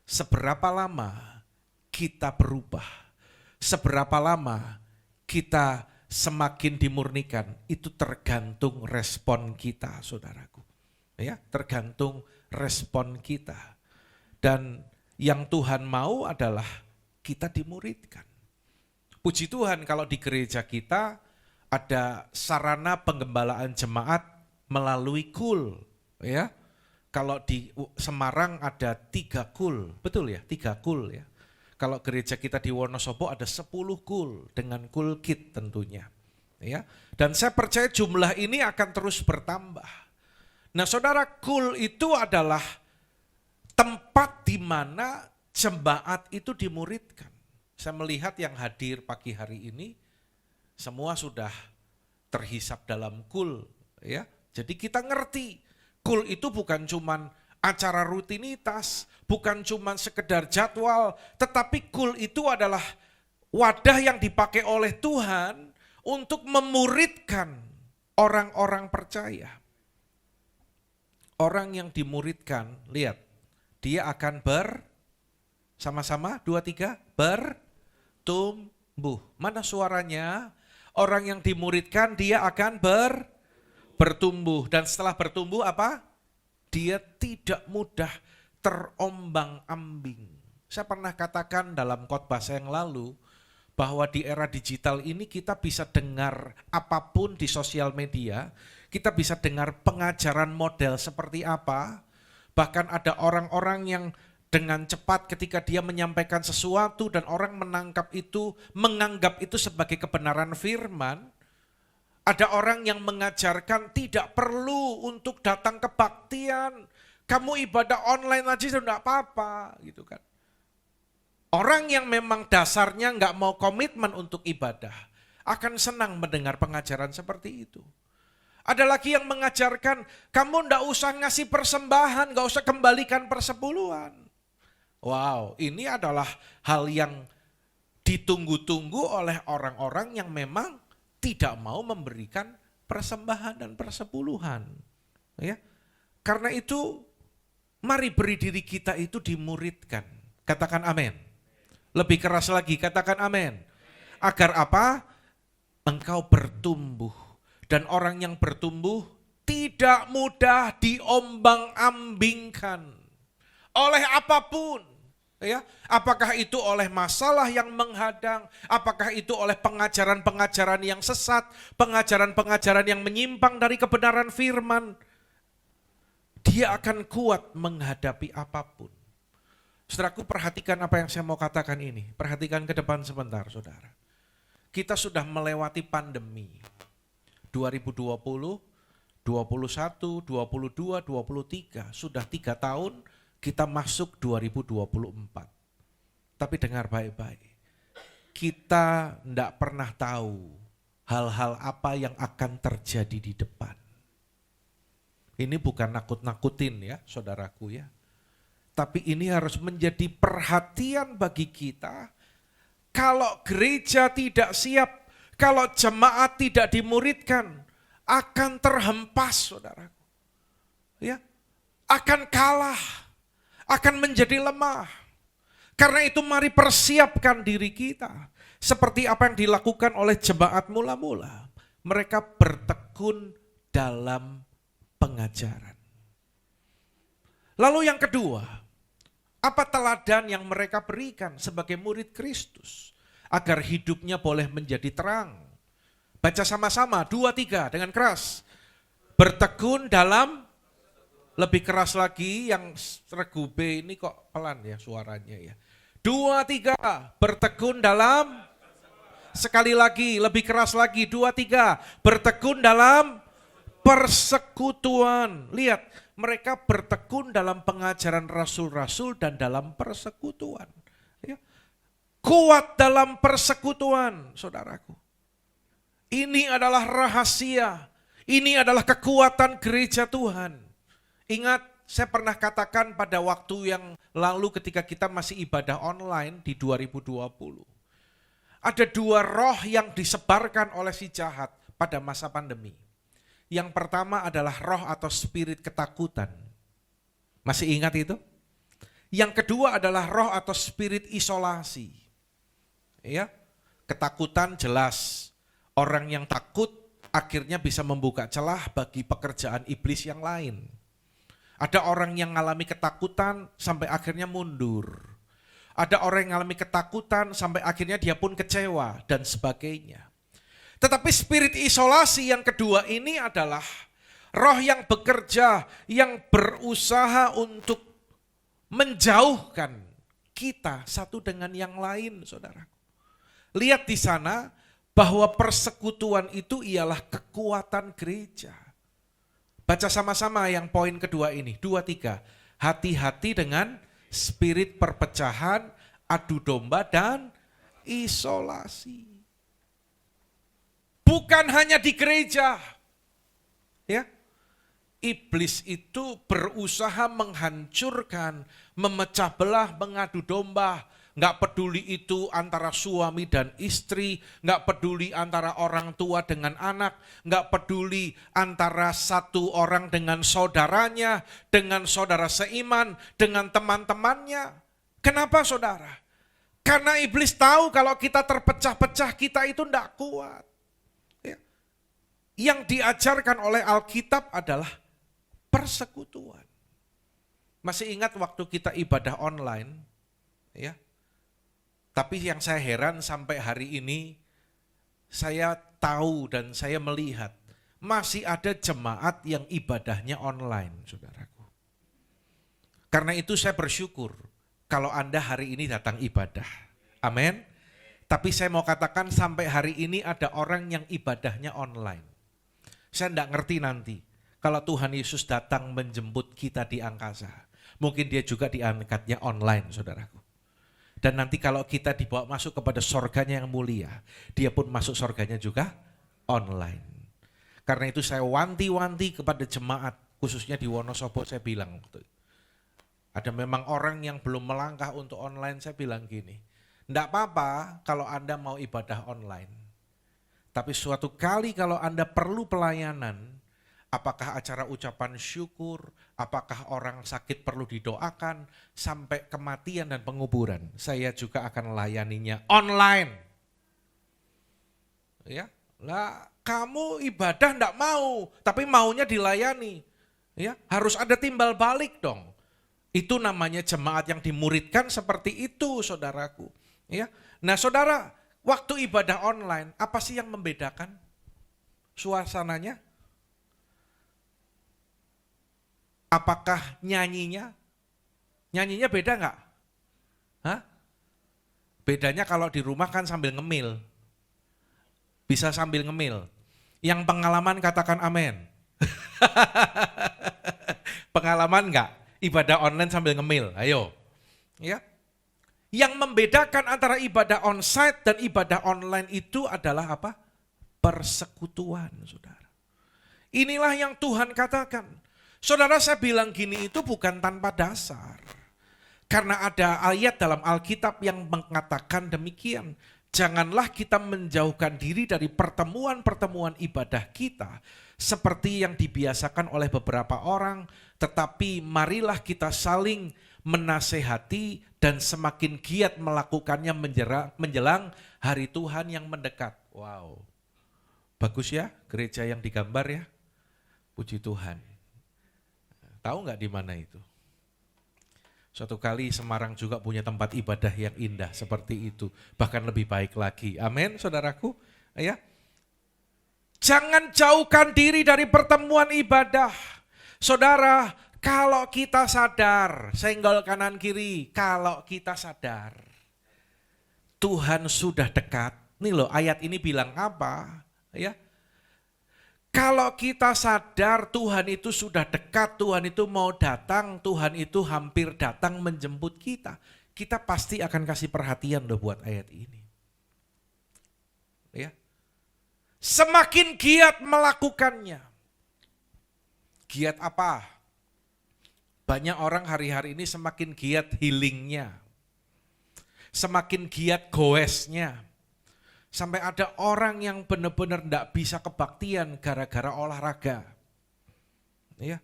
Seberapa lama kita berubah, seberapa lama kita semakin dimurnikan, itu tergantung respon kita, saudaraku. Ya, tergantung respon kita. Dan yang Tuhan mau adalah kita dimuridkan. Puji Tuhan kalau di gereja kita ada sarana penggembalaan jemaat melalui KUL, ya. Kalau di Semarang ada 3 KUL, betul ya, 3 KUL ya. Kalau gereja kita di Wonosobo ada 10 KUL dengan KUL Kit tentunya. Ya. Dan saya percaya jumlah ini akan terus bertambah. Nah saudara, KUL itu adalah tempat di mana jemaat itu dimuridkan. Saya melihat yang hadir pagi hari ini, semua sudah terhisap dalam KUL. Ya. Jadi kita ngerti, KUL itu bukan cuman acara rutinitas, bukan cuman sekedar jadwal, tetapi KUL itu adalah wadah yang dipakai oleh Tuhan untuk memuridkan orang-orang percaya. Orang yang dimuridkan, lihat, dia akan sama-sama 2, 3, bertumbuh. Mana suaranya? Orang yang dimuridkan dia akan bertumbuh. Dan setelah bertumbuh apa? Dia tidak mudah terombang-ambing. Saya pernah katakan dalam khotbah saya yang lalu, bahwa di era digital ini kita bisa dengar apapun di sosial media, kita bisa dengar pengajaran model seperti apa, bahkan ada orang-orang yang dengan cepat ketika dia menyampaikan sesuatu dan orang menangkap itu, menganggap itu sebagai kebenaran firman. Ada orang yang mengajarkan tidak perlu untuk datang ke kebaktian, kamu ibadah online aja sudah enggak apa-apa gitu kan. Orang yang memang dasarnya nggak mau komitmen untuk ibadah akan senang mendengar pengajaran seperti itu. Ada lagi yang mengajarkan kamu nggak usah ngasih persembahan, nggak usah kembalikan persepuluhan. Wow, ini adalah hal yang ditunggu-tunggu oleh orang-orang yang memang tidak mau memberikan persembahan dan persepuluhan. Ya, karena itu mari beri diri kita itu dimuridkan. Katakan amin. Lebih keras lagi, katakan amin. Agar apa? Engkau bertumbuh. Dan orang yang bertumbuh tidak mudah diombang-ambingkan oleh apapun. Ya, apakah itu oleh masalah yang menghadang, apakah itu oleh pengajaran-pengajaran yang sesat, pengajaran-pengajaran yang menyimpang dari kebenaran firman. Dia akan kuat menghadapi apapun. Saudaraku, perhatikan apa yang saya mau katakan ini. Perhatikan ke depan sebentar, saudara. Kita sudah melewati pandemi. 2020, 21, 22, 23. Sudah 3 tahun kita masuk 2024. Tapi dengar baik-baik. Kita tidak pernah tahu hal-hal apa yang akan terjadi di depan. Ini bukan nakut-nakutin ya, saudaraku ya. Tapi ini harus menjadi perhatian bagi kita. Kalau gereja tidak siap, kalau jemaat tidak dimuridkan, akan terhempas, saudaraku. Ya, akan kalah, akan menjadi lemah. Karena itu mari persiapkan diri kita. Seperti apa yang dilakukan oleh jemaat mula-mula. Mereka bertekun dalam pengajaran. Lalu yang kedua, apa teladan yang mereka berikan sebagai murid Kristus agar hidupnya boleh menjadi terang? Baca sama-sama, 2, 3 dengan keras. Bertekun dalam, lebih keras lagi, yang regu B ini kok pelan ya suaranya ya. 2, 3, bertekun dalam, sekali lagi, lebih keras lagi, 2, 3, bertekun dalam persekutuan. Lihat, mereka bertekun dalam pengajaran rasul-rasul dan dalam persekutuan. Ya. Kuat dalam persekutuan, saudaraku. Ini adalah rahasia. Ini adalah kekuatan gereja Tuhan. Ingat, saya pernah katakan pada waktu yang lalu ketika kita masih ibadah online di 2020. Ada dua roh yang disebarkan oleh si jahat pada masa pandemi. Yang pertama adalah roh atau spirit ketakutan. Masih ingat itu? Yang kedua adalah roh atau spirit isolasi. Ya, ketakutan jelas. Orang yang takut akhirnya bisa membuka celah bagi pekerjaan iblis yang lain. Ada orang yang mengalami ketakutan sampai akhirnya mundur. Ada orang yang mengalami ketakutan sampai akhirnya dia pun kecewa dan sebagainya. Tetapi spirit isolasi yang kedua ini adalah roh yang bekerja, yang berusaha untuk menjauhkan kita satu dengan yang lain, saudara. Lihat di sana, bahwa persekutuan itu ialah kekuatan gereja. Baca sama-sama yang poin kedua ini, 2, 3. Hati-hati dengan spirit perpecahan, adu domba, dan isolasi. Bukan hanya di gereja. Ya. Iblis itu berusaha menghancurkan, memecah belah, mengadu domba. Nggak peduli itu antara suami dan istri, nggak peduli antara orang tua dengan anak, nggak peduli antara satu orang dengan saudaranya, dengan saudara seiman, dengan teman-temannya. Kenapa saudara? Karena iblis tahu kalau kita terpecah-pecah, kita itu nggak kuat. Ya. Yang diajarkan oleh Alkitab adalah persekutuan. Masih ingat waktu kita ibadah online? Ya. Tapi yang saya heran sampai hari ini, saya tahu dan saya melihat masih ada jemaat yang ibadahnya online, saudaraku. Karena itu saya bersyukur kalau Anda hari ini datang ibadah. Amin. Tapi saya mau katakan sampai hari ini ada orang yang ibadahnya online. Saya tidak ngerti nanti kalau Tuhan Yesus datang menjemput kita di angkasa. Mungkin dia juga diangkatnya online, saudaraku. Dan nanti kalau kita dibawa masuk kepada sorganya yang mulia, dia pun masuk sorganya juga online. Karena itu saya wanti-wanti kepada jemaat, khususnya di Wonosobo saya bilang. Ada memang orang yang belum melangkah untuk online, saya bilang gini, enggak apa-apa kalau Anda mau ibadah online. Tapi suatu kali kalau Anda perlu pelayanan, apakah acara ucapan syukur, apakah orang sakit perlu didoakan, sampai kematian dan penguburan, saya juga akan layaninya online. Ya, lah kamu ibadah enggak mau, tapi maunya dilayani. Ya, harus ada timbal balik dong. Itu namanya jemaat yang dimuridkan seperti itu, saudaraku. Ya, nah saudara, waktu ibadah online, apa sih yang membedakan suasananya? Apakah nyanyinya? Nyanyinya beda enggak? Hah? Bedanya kalau di rumah kan sambil ngemil. Bisa sambil ngemil. Yang pengalaman katakan amin. Pengalaman enggak? Ibadah online sambil ngemil. Ayo. Ya. Yang membedakan antara ibadah onsite dan ibadah online itu adalah apa? Persekutuan, saudara. Inilah yang Tuhan katakan. Saudara, saya bilang gini itu bukan tanpa dasar. Karena ada ayat dalam Alkitab yang mengatakan demikian. Janganlah kita menjauhkan diri dari pertemuan-pertemuan ibadah kita seperti yang dibiasakan oleh beberapa orang, tetapi marilah kita saling menasehati dan semakin giat melakukannya menjelang hari Tuhan yang mendekat. Wow, bagus ya gereja yang digambar ya, puji Tuhan. Tahu nggak di mana itu? Suatu kali Semarang juga punya tempat ibadah yang indah seperti itu, bahkan lebih baik lagi. Amin, saudaraku. Ya, jangan jauhkan diri dari pertemuan ibadah, saudara. Kalau kita sadar, senggol kanan kiri. Kalau kita sadar, Tuhan sudah dekat. Nih loh, ayat ini bilang apa? Ya. Kalau kita sadar Tuhan itu sudah dekat, Tuhan itu mau datang, Tuhan itu hampir datang menjemput kita, kita pasti akan kasih perhatian loh buat ayat ini. Ya. semakin giat melakukannya. Giat apa? Banyak orang hari-hari ini semakin giat healingnya, semakin giat goesnya. Sampai ada orang yang benar-benar tidak bisa kebaktian gara-gara olahraga. Ya.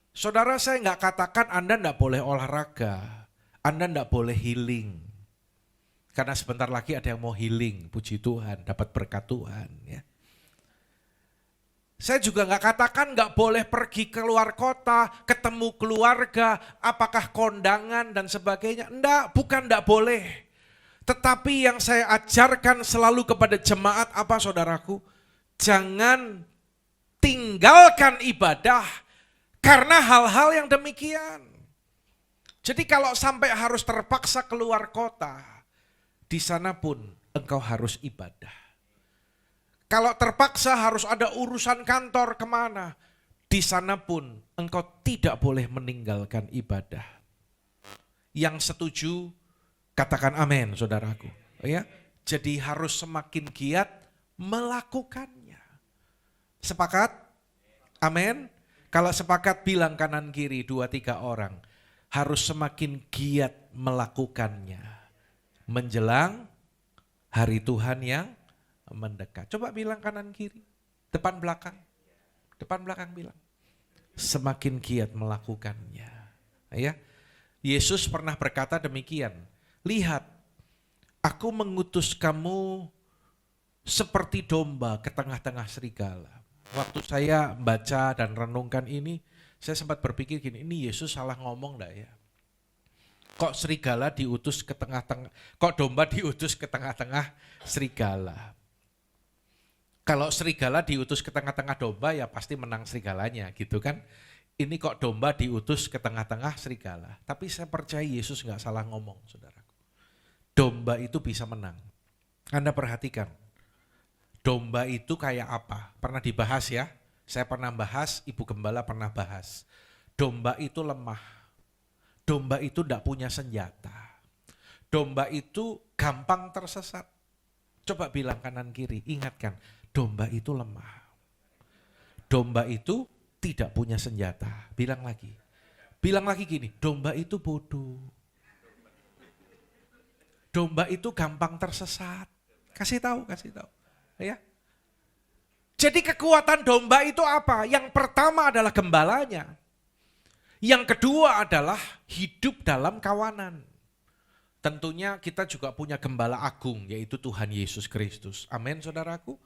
Saudara, saya nggak katakan Anda tidak boleh olahraga, Anda tidak boleh healing. Karena sebentar lagi ada yang mau healing, puji Tuhan, dapat berkat Tuhan. Ya. Saya juga nggak katakan nggak boleh pergi keluar kota, ketemu keluarga, apakah kondangan dan sebagainya. Enggak, bukan nggak boleh. Tetapi yang saya ajarkan selalu kepada jemaat apa saudaraku? Jangan tinggalkan ibadah karena hal-hal yang demikian. Jadi kalau sampai harus terpaksa keluar kota, di sana pun engkau harus ibadah. Kalau terpaksa harus ada urusan kantor kemana, di sana pun engkau tidak boleh meninggalkan ibadah. Yang setuju, katakan amin saudaraku. Ya, jadi harus semakin giat melakukannya. Sepakat? Amin. Kalau sepakat bilang kanan kiri 2-3 orang. Harus semakin giat melakukannya. Menjelang hari Tuhan yang mendekat. Coba bilang kanan kiri. Depan belakang. Depan belakang bilang. Semakin giat melakukannya. Ya. Yesus pernah berkata demikian. Lihat, aku mengutus kamu seperti domba ke tengah-tengah serigala. Waktu saya baca dan renungkan ini, saya sempat berpikir gini, ini Yesus salah ngomong enggak ya? Kok serigala diutus ke tengah-tengah, kok domba diutus ke tengah-tengah serigala? Kalau serigala diutus ke tengah-tengah domba ya pasti menang serigalanya gitu kan. Ini kok domba diutus ke tengah-tengah serigala. Tapi saya percaya Yesus enggak salah ngomong saudaraku. Domba itu bisa menang. Anda perhatikan, domba itu kayak apa? Pernah dibahas ya? Saya pernah bahas, Ibu Gembala pernah bahas. Domba itu lemah. Domba itu tidak punya senjata. Domba itu gampang tersesat. Coba bilang kanan kiri, ingatkan, domba itu lemah. Domba itu tidak punya senjata. Bilang lagi. Bilang lagi gini, domba itu bodoh. Domba itu gampang tersesat. Kasih tahu. Ya. Jadi kekuatan domba itu apa? Yang pertama adalah gembalanya. Yang kedua adalah hidup dalam kawanan. Tentunya kita juga punya gembala agung, yaitu Tuhan Yesus Kristus. Amin saudaraku.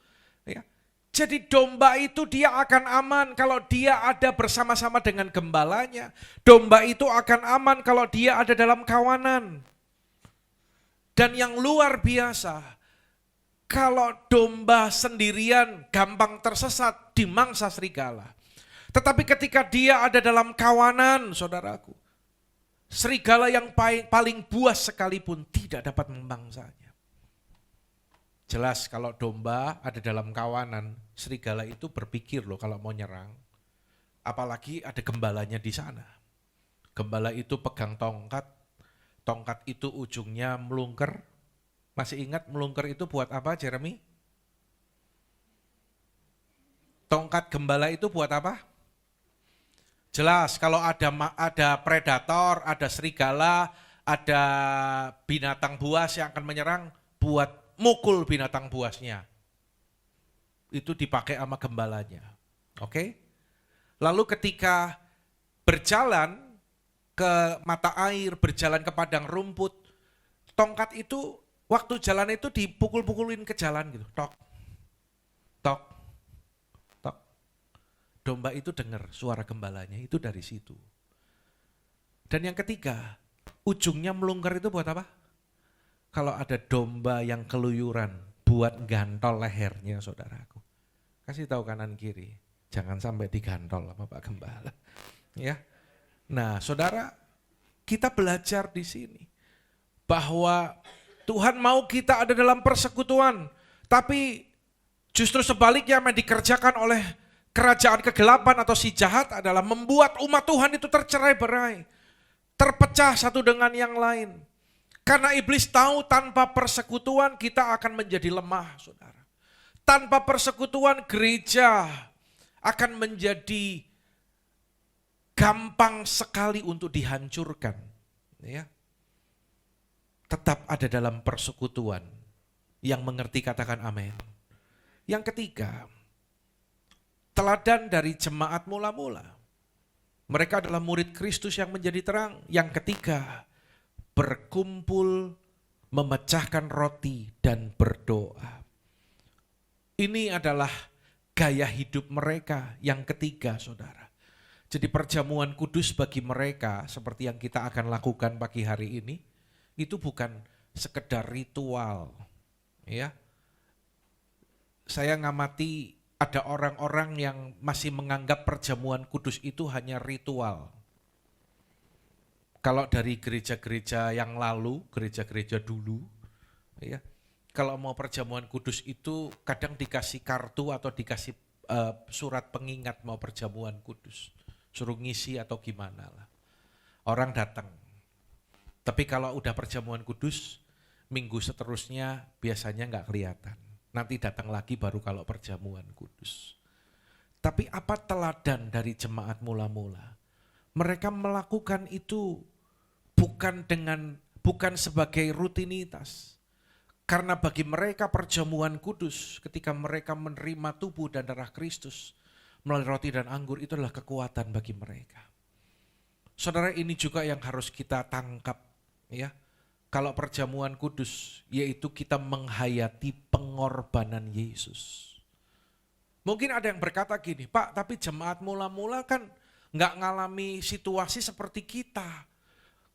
Ya. Jadi domba itu dia akan aman kalau dia ada bersama-sama dengan gembalanya. Domba itu akan aman kalau dia ada dalam kawanan. Dan yang luar biasa, kalau domba sendirian gampang tersesat dimangsa serigala. Tetapi ketika dia ada dalam kawanan, saudaraku, serigala yang paling buas sekalipun tidak dapat memangsanya. Jelas kalau domba ada dalam kawanan, serigala itu berpikir loh kalau mau nyerang. Apalagi ada gembalanya di sana. Gembala itu pegang tongkat. Tongkat itu ujungnya melungker. Masih ingat melungker itu buat apa, Jeremy? Tongkat gembala itu buat apa? Jelas, kalau ada predator, ada serigala, ada binatang buas yang akan menyerang, buat mukul binatang buasnya. Itu dipakai sama gembalanya. Oke? Lalu ketika berjalan ke mata air, berjalan ke padang rumput, tongkat itu waktu jalan itu dipukul-pukulin ke jalan gitu. Tok, tok, tok. Domba itu dengar suara gembalanya, itu dari situ. Dan yang ketiga, ujungnya melungker itu buat apa? Kalau ada domba yang keluyuran, buat gantol lehernya saudaraku. Kasih tahu kanan kiri, jangan sampai digantol sama Pak Gembala. Ya. Nah, saudara, kita belajar di sini bahwa Tuhan mau kita ada dalam persekutuan, tapi justru sebaliknya yang dikerjakan oleh kerajaan kegelapan atau si jahat adalah membuat umat Tuhan itu tercerai-berai, terpecah satu dengan yang lain. Karena iblis tahu tanpa persekutuan kita akan menjadi lemah, saudara. Tanpa persekutuan gereja akan menjadi gampang sekali untuk dihancurkan. Ya. Tetap ada dalam persekutuan. Yang mengerti katakan amin. Yang ketiga, teladan dari jemaat mula-mula. Mereka adalah murid Kristus yang menjadi terang. Yang ketiga, berkumpul, memecahkan roti, dan berdoa. Ini adalah gaya hidup mereka. Yang ketiga, saudara. Jadi perjamuan kudus bagi mereka, seperti yang kita akan lakukan pagi hari ini, itu bukan sekedar ritual. Ya, saya ngamati ada orang-orang yang masih menganggap perjamuan kudus itu hanya ritual. Kalau dari gereja-gereja yang lalu, gereja-gereja dulu, ya, kalau mau perjamuan kudus itu kadang dikasih kartu atau dikasih surat pengingat mau perjamuan kudus. Suruh ngisi atau gimana lah. Orang datang. Tapi kalau udah perjamuan kudus, minggu seterusnya biasanya nggak kelihatan. Nanti datang lagi baru kalau perjamuan kudus. Tapi apa teladan dari jemaat mula-mula? Mereka melakukan itu bukan sebagai rutinitas. Karena bagi mereka perjamuan kudus ketika mereka menerima tubuh dan darah Kristus melalui roti dan anggur itu adalah kekuatan bagi mereka. Saudara, ini juga yang harus kita tangkap, ya. Kalau perjamuan kudus, yaitu kita menghayati pengorbanan Yesus. Mungkin ada yang berkata gini, Pak, tapi jemaat mula-mula kan nggak ngalami situasi seperti kita.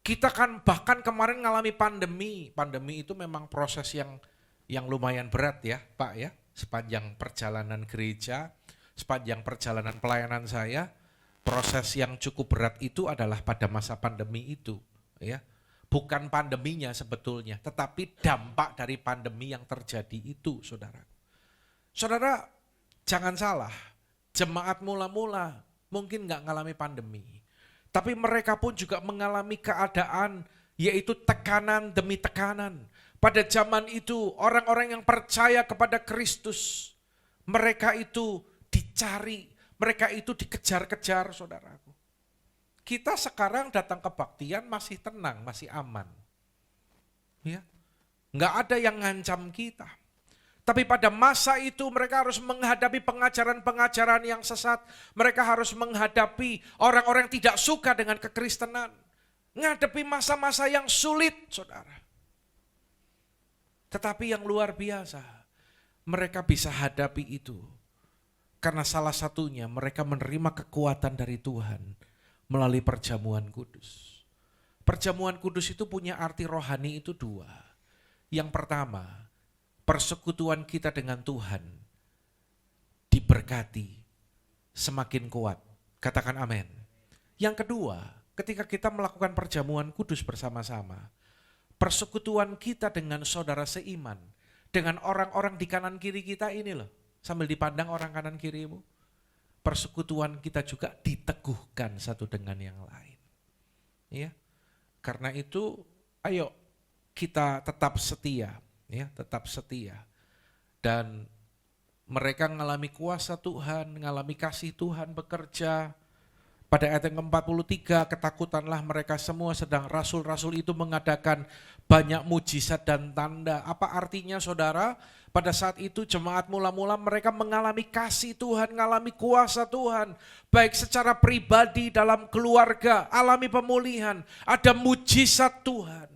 Kita kan bahkan kemarin ngalami pandemi. Pandemi itu memang proses yang lumayan berat ya, Pak ya. Sepanjang perjalanan gereja, sepanjang perjalanan pelayanan saya, proses yang cukup berat itu adalah pada masa pandemi itu, ya. Bukan pandeminya sebetulnya, tetapi dampak dari pandemi yang terjadi itu, saudara. Saudara, jangan salah, jemaat mula-mula mungkin nggak ngalami pandemi. Tapi mereka pun juga mengalami keadaan, yaitu tekanan demi tekanan. Pada zaman itu, orang-orang yang percaya kepada Kristus, mereka itu dicari, mereka itu dikejar-kejar, saudaraku. Kita sekarang datang kebaktian masih tenang, masih aman. Ya, nggak ada yang ngancam kita. Tapi pada masa itu mereka harus menghadapi pengajaran-pengajaran yang sesat. Mereka harus menghadapi orang-orang yang tidak suka dengan kekristenan. Menghadapi masa-masa yang sulit, saudara. Tetapi yang luar biasa, mereka bisa hadapi itu. Karena salah satunya mereka menerima kekuatan dari Tuhan melalui perjamuan kudus. Perjamuan kudus itu punya arti rohani itu dua. Yang pertama, persekutuan kita dengan Tuhan diberkati semakin kuat. Katakan amin. Yang kedua, ketika kita melakukan perjamuan kudus bersama-sama, persekutuan kita dengan saudara seiman, dengan orang-orang di kanan kiri kita ini loh, sambil dipandang orang kanan kirimu, persekutuan kita juga diteguhkan satu dengan yang lain. Ya. Karena itu, ayo kita tetap setia, ya, tetap setia. Dan mereka mengalami kuasa Tuhan, mengalami kasih Tuhan bekerja. Pada ayat yang ke-43, ketakutanlah mereka semua, sedang rasul-rasul itu mengadakan banyak mujizat dan tanda. Apa artinya, saudara? Pada saat itu jemaat mula-mula mereka mengalami kasih Tuhan, mengalami kuasa Tuhan. Baik secara pribadi dalam keluarga, alami pemulihan, ada mujizat Tuhan.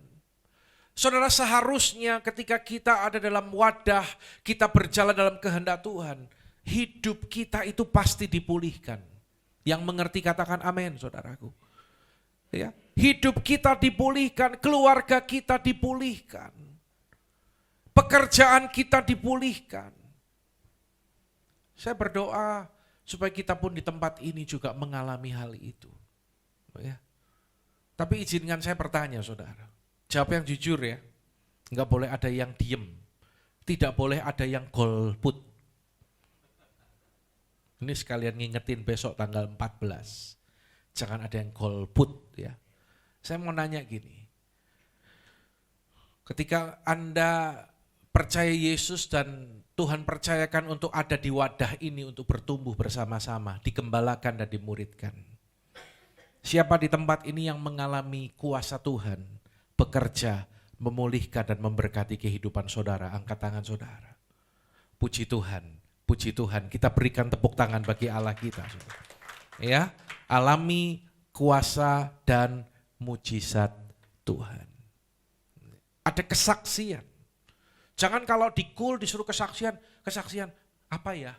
Saudara, seharusnya ketika kita ada dalam wadah, kita berjalan dalam kehendak Tuhan, hidup kita itu pasti dipulihkan. Yang mengerti katakan amin, saudaraku. Ya, hidup kita dipulihkan, keluarga kita dipulihkan. Pekerjaan kita dipulihkan. Saya berdoa supaya kita pun di tempat ini juga mengalami hal itu. Ya. Tapi izinkan saya bertanya, saudara. Jawab yang jujur ya. Enggak boleh ada yang diem. Tidak boleh ada yang golput. Ini sekalian ngingetin besok tanggal 14. Jangan ada yang golput ya. Saya mau nanya gini. Ketika Anda percaya Yesus dan Tuhan percayakan untuk ada di wadah ini untuk bertumbuh bersama-sama, digembalakan dan dimuridkan. Siapa di tempat ini yang mengalami kuasa Tuhan bekerja, memulihkan dan memberkati kehidupan saudara? Angkat tangan saudara. Puji Tuhan, puji Tuhan. Kita berikan tepuk tangan bagi Allah kita. Saudara. Ya, alami kuasa dan mujizat Tuhan. Ada kesaksian. Jangan kalau dikul disuruh kesaksian apa ya?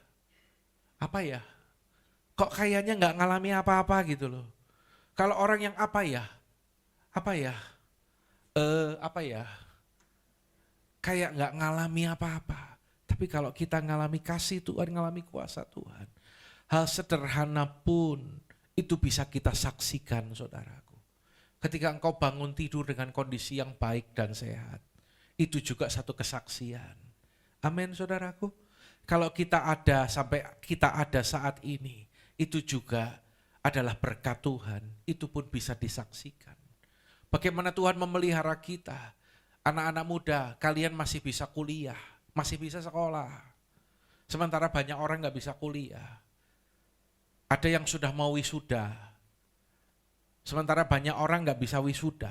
Apa ya? Kok kayaknya nggak ngalami apa-apa gitu loh. Kalau orang yang apa ya? Apa ya? Apa ya? Kayak nggak ngalami apa-apa. Tapi kalau kita ngalami kasih Tuhan, ngalami kuasa Tuhan, hal sederhana pun itu bisa kita saksikan, saudaraku. Ketika engkau bangun tidur dengan kondisi yang baik dan sehat, itu juga satu kesaksian. Amin, saudaraku. Kalau kita ada sampai kita ada saat ini, itu juga adalah berkat Tuhan. Itu pun bisa disaksikan. Bagaimana Tuhan memelihara kita. Anak-anak muda, kalian masih bisa kuliah, masih bisa sekolah. Sementara banyak orang gak bisa kuliah. Ada yang sudah mau wisuda. Sementara banyak orang gak bisa wisuda.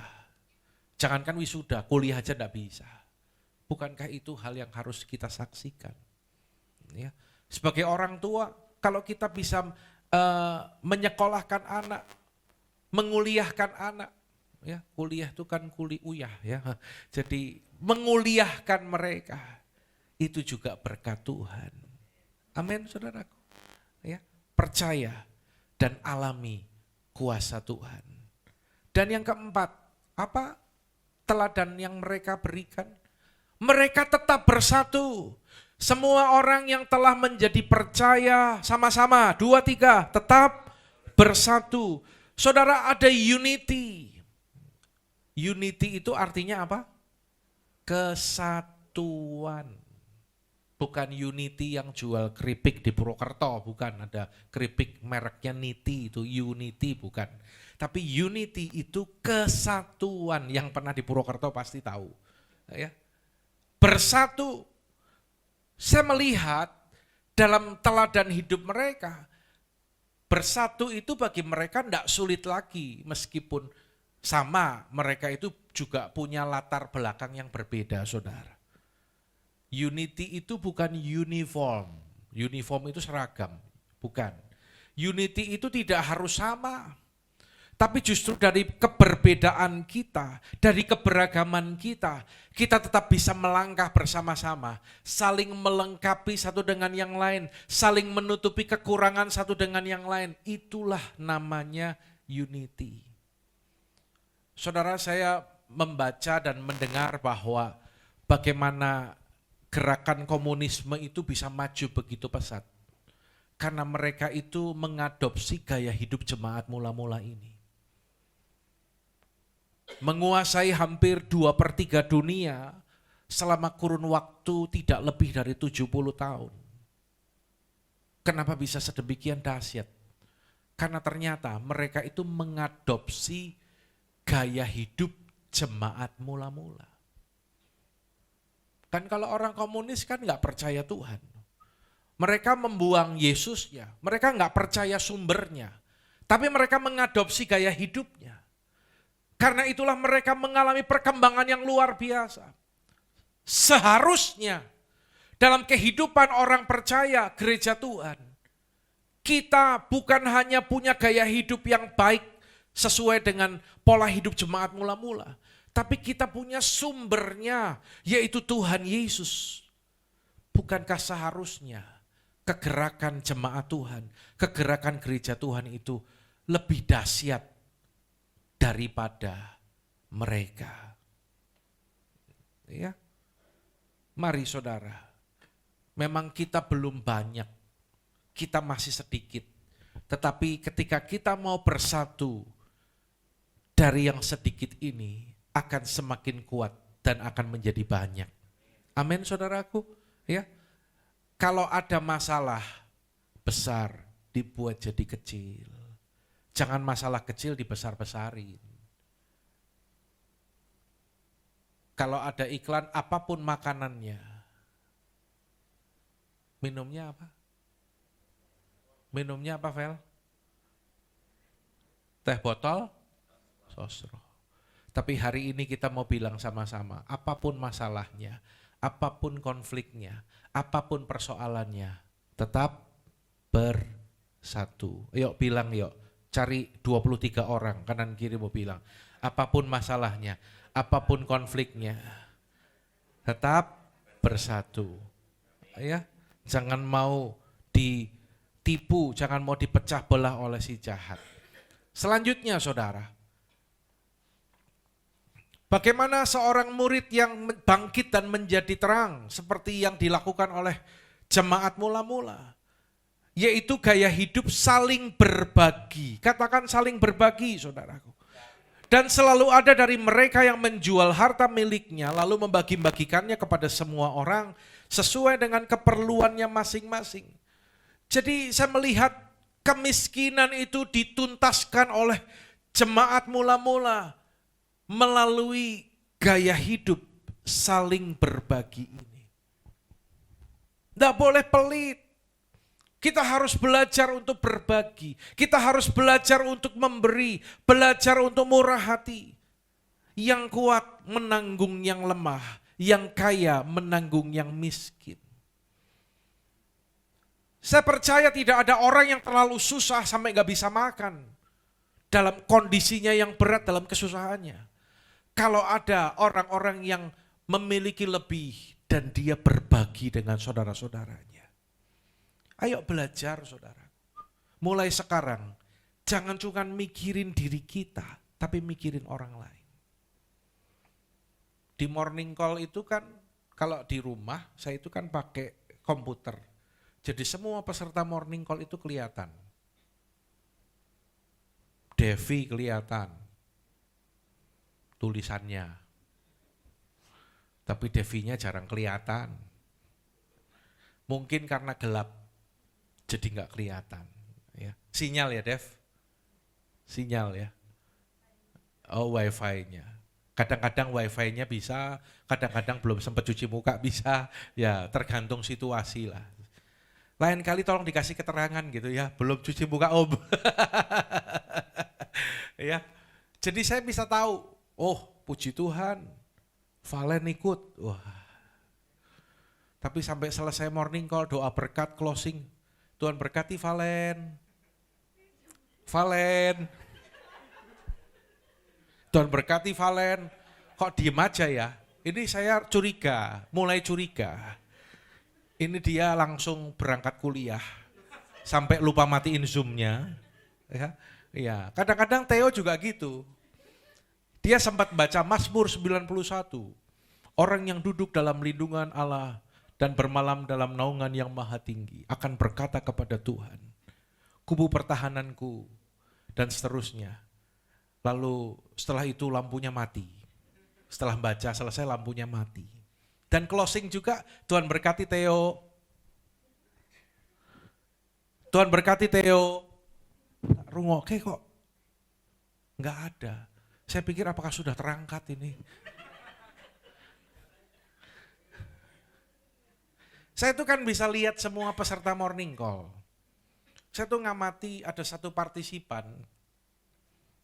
Jangankan wisuda, kuliah aja gak bisa. Bukankah itu hal yang harus kita saksikan? Ya. Sebagai orang tua, kalau kita bisa menyekolahkan anak, menguliahkan anak, ya kuliah itu kan uyah ya. Jadi menguliahkan mereka itu juga berkat Tuhan. Amin, saudaraku. Ya, percaya dan alami kuasa Tuhan. Dan yang keempat, apa teladan yang mereka berikan? Mereka tetap bersatu. Semua orang yang telah menjadi percaya sama-sama, 2, 3, tetap bersatu. Saudara, ada unity. Unity itu artinya apa? Kesatuan. Bukan unity yang jual keripik di Purwokerto, bukan. Ada keripik mereknya Niti, itu unity bukan. Tapi unity itu kesatuan, yang pernah di Purwokerto pasti tahu. Ya. Bersatu. Saya melihat dalam teladan hidup mereka, bersatu itu bagi mereka tidak sulit lagi, meskipun sama mereka itu juga punya latar belakang yang berbeda, saudara. Unity itu bukan uniform itu seragam, bukan. Unity itu tidak harus sama. Tapi justru dari keberbedaan kita, dari keberagaman kita tetap bisa melangkah bersama-sama, saling melengkapi satu dengan yang lain, saling menutupi kekurangan satu dengan yang lain. Itulah namanya unity. Saudara, saya membaca dan mendengar bahwa bagaimana gerakan komunisme itu bisa maju begitu pesat. Karena mereka itu mengadopsi gaya hidup jemaat mula-mula ini. Menguasai hampir 2/3 dunia selama kurun waktu tidak lebih dari 70 tahun. Kenapa bisa sedemikian dahsyat? Karena ternyata mereka itu mengadopsi gaya hidup jemaat mula-mula. Kan kalau orang komunis kan nggak percaya Tuhan. Mereka membuang Yesusnya, mereka nggak percaya sumbernya. Tapi mereka mengadopsi gaya hidupnya. Karena itulah mereka mengalami perkembangan yang luar biasa. Seharusnya dalam kehidupan orang percaya gereja Tuhan, kita bukan hanya punya gaya hidup yang baik sesuai dengan pola hidup jemaat mula-mula, tapi kita punya sumbernya, yaitu Tuhan Yesus. Bukankah seharusnya kegerakan jemaat Tuhan, kegerakan gereja Tuhan itu lebih dahsyat daripada mereka? Ya. Mari saudara, memang kita belum banyak, kita masih sedikit. Tetapi ketika kita mau bersatu dari yang sedikit ini, akan semakin kuat dan akan menjadi banyak. Amin, saudaraku. Ya, kalau ada masalah besar dibuat jadi kecil. Jangan masalah kecil dibesar-besarin. Kalau ada iklan apapun makanannya, Minumnya apa? Minumnya apa, Vel? Teh botol? Sosro. Tapi hari ini kita mau bilang sama-sama, apapun masalahnya, apapun konfliknya, apapun persoalannya, tetap bersatu. Yuk bilang yuk, cari 23 orang, kanan kiri mau bilang. Apapun masalahnya, apapun konfliknya, tetap bersatu. Ya, jangan mau ditipu, jangan mau dipecah belah oleh si jahat. Selanjutnya saudara, bagaimana seorang murid yang bangkit dan menjadi terang seperti yang dilakukan oleh jemaat mula-mula, yaitu gaya hidup saling berbagi. Katakan saling berbagi, saudaraku. Dan selalu ada dari mereka yang menjual harta miliknya lalu membagi-bagikannya kepada semua orang sesuai dengan keperluannya masing-masing. Jadi saya melihat kemiskinan itu dituntaskan oleh jemaat mula-mula melalui gaya hidup saling berbagi ini. Tidak boleh pelit. Kita harus belajar untuk berbagi. Kita harus belajar untuk memberi. Belajar untuk murah hati. Yang kuat menanggung yang lemah. Yang kaya menanggung yang miskin. Saya percaya tidak ada orang yang terlalu susah sampai gak bisa makan. Dalam kondisinya yang berat dalam kesusahannya. Kalau ada orang-orang yang memiliki lebih dan dia berbagi dengan saudara-saudaranya. Ayo belajar saudara. Mulai sekarang jangan cuma mikirin diri kita, tapi mikirin orang lain. Di morning call itu kan, kalau di rumah saya itu kan pakai komputer. Jadi semua peserta morning call itu kelihatan. Devi kelihatan tulisannya. Tapi Devinya jarang kelihatan. Mungkin karena gelap, jadi nggak kelihatan. Ya. Sinyal ya Dev? Sinyal ya? Oh wifi-nya. Kadang-kadang wifi-nya bisa, kadang-kadang belum sempat cuci muka bisa. Ya tergantung situasi lah. Lain kali tolong dikasih keterangan gitu ya, belum cuci muka om. Ya, jadi saya bisa tahu, oh puji Tuhan, Valen ikut. Wah. Tapi sampai selesai morning call, doa berkat, closing, Tuhan berkati Valen. Valen. Tuhan berkati Valen. Kok diem aja ya? Ini saya curiga, mulai curiga. Ini dia langsung berangkat kuliah, sampai lupa matiin Zoom-nya. Ya, kadang-kadang Theo juga gitu. Dia sempat baca Mazmur 91. Orang yang duduk dalam lindungan Allah dan bermalam dalam naungan yang maha tinggi akan berkata kepada Tuhan, kubu pertahananku, dan seterusnya. Lalu setelah itu lampunya mati. Setelah baca selesai lampunya mati. Dan closing juga, Tuhan berkati Theo. Tuhan berkati Theo. Rungoke kok nggak ada. Saya pikir apakah sudah terangkat ini. Saya tuh kan bisa lihat semua peserta morning call. Saya tuh ngamati ada satu partisipan.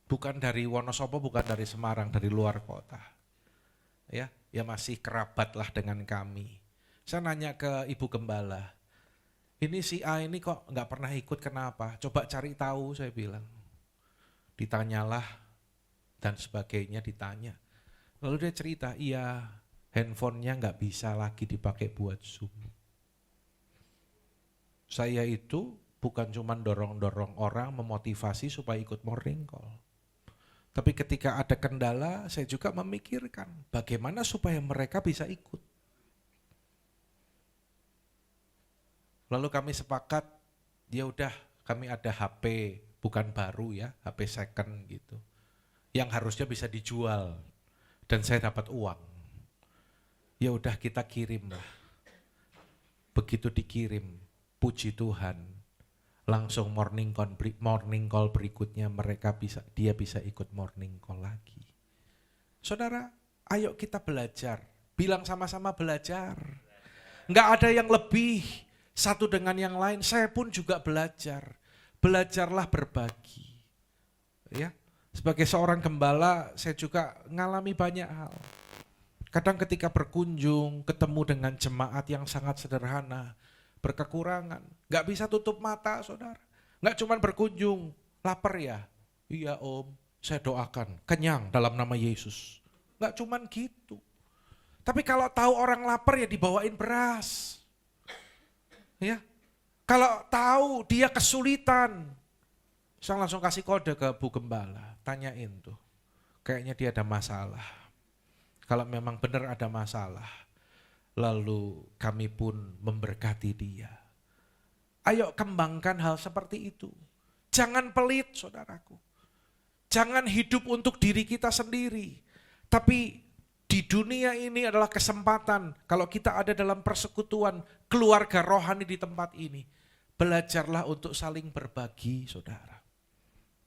Bukan dari Wonosobo, bukan dari Semarang, dari luar kota. Ya masih kerabat lah dengan kami. Saya nanya ke Ibu Gembala, ini si A ini kok nggak pernah ikut kenapa? Coba cari tahu saya bilang. Ditanyalah dan sebagainya ditanya. Lalu dia cerita, iya handphonenya nggak bisa lagi dipakai buat Zoom. Saya itu bukan cuma dorong-dorong orang memotivasi supaya ikut morning call. Tapi ketika ada kendala, saya juga memikirkan bagaimana supaya mereka bisa ikut. Lalu kami sepakat, ya udah kami ada HP, bukan baru ya, HP second gitu. Yang harusnya bisa dijual dan saya dapat uang. Ya udah kita kirim lah. Begitu dikirim, puji Tuhan. Langsung morning call berikutnya dia bisa ikut morning call lagi. Saudara, ayo kita belajar. Bilang sama-sama belajar. Enggak ada yang lebih. satu dengan yang lain. Saya pun juga belajar. Belajarlah berbagi. Ya, sebagai seorang gembala, saya juga ngalami banyak hal. Kadang ketika berkunjung, ketemu dengan jemaat yang sangat sederhana, berkekurangan, gak bisa tutup mata, saudara. Gak cuma berkunjung, lapar ya? Iya om, saya doakan, kenyang dalam nama Yesus. Gak cuma gitu. Tapi kalau tahu orang lapar ya dibawain beras. Ya, kalau tahu dia kesulitan, saya langsung kasih kode ke Bu Gembala, tanyain tuh, kayaknya dia ada masalah. Kalau memang benar ada masalah, lalu kami pun memberkati dia. Ayo kembangkan hal seperti itu. Jangan pelit, saudaraku. Jangan hidup untuk diri kita sendiri. Tapi di dunia ini adalah kesempatan, kalau kita ada dalam persekutuan keluarga rohani di tempat ini, belajarlah untuk saling berbagi, saudara.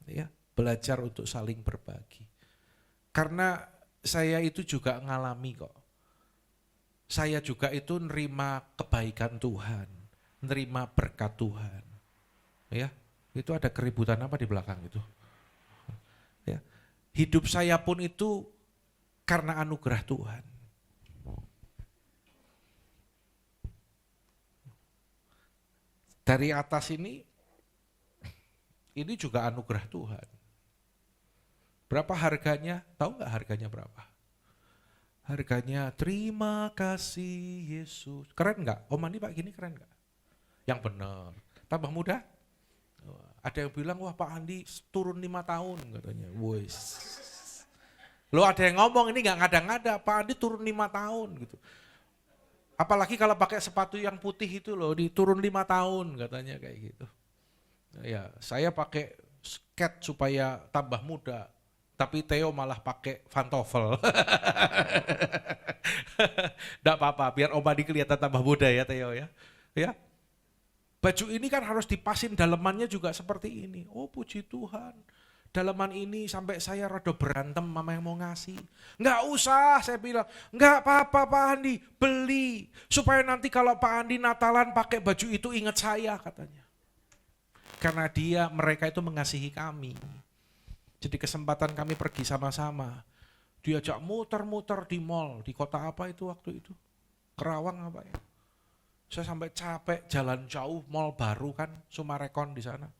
Ya, belajar untuk saling berbagi. Karena saya itu juga ngalami kok. Saya juga itu nerima kebaikan Tuhan, nerima berkat Tuhan. Ya, itu ada keributan apa di belakang itu? Ya, hidup saya pun itu karena anugerah Tuhan. Dari atas ini juga anugerah Tuhan. Berapa harganya? Tahu nggak harganya berapa? Harganya terima kasih Yesus. Keren nggak? Om Andi Pak gini keren nggak? Yang benar. Tambah muda? Ada yang bilang wah Pak Andi turun 5 tahun katanya. Wes. Lo ada yang ngomong ini nggak ngada-ngada, Pak Andi turun 5 tahun gitu. Apalagi kalau pakai sepatu yang putih itu loh, diturun 5 tahun katanya kayak gitu. Ya, saya pakai skate supaya tambah muda, tapi Theo malah pakai pantofel. Nggak apa-apa, biar Om Andi kelihatan tambah muda ya Theo ya. Ya, baju ini kan harus dipasin dalemannya juga seperti ini. Oh puji Tuhan. Dalaman ini sampai saya rada berantem mama yang mau ngasih. Enggak usah saya bilang, enggak apa-apa Pak Andi, beli. Supaya nanti kalau Pak Andi Natalan pakai baju itu ingat saya katanya. Karena mereka itu mengasihi kami. Jadi kesempatan kami pergi sama-sama. Diajak muter-muter di mall, di kota apa itu waktu itu? Kerawang apa ya? Saya sampai capek jalan jauh, mall baru kan, Sumarekon di sana.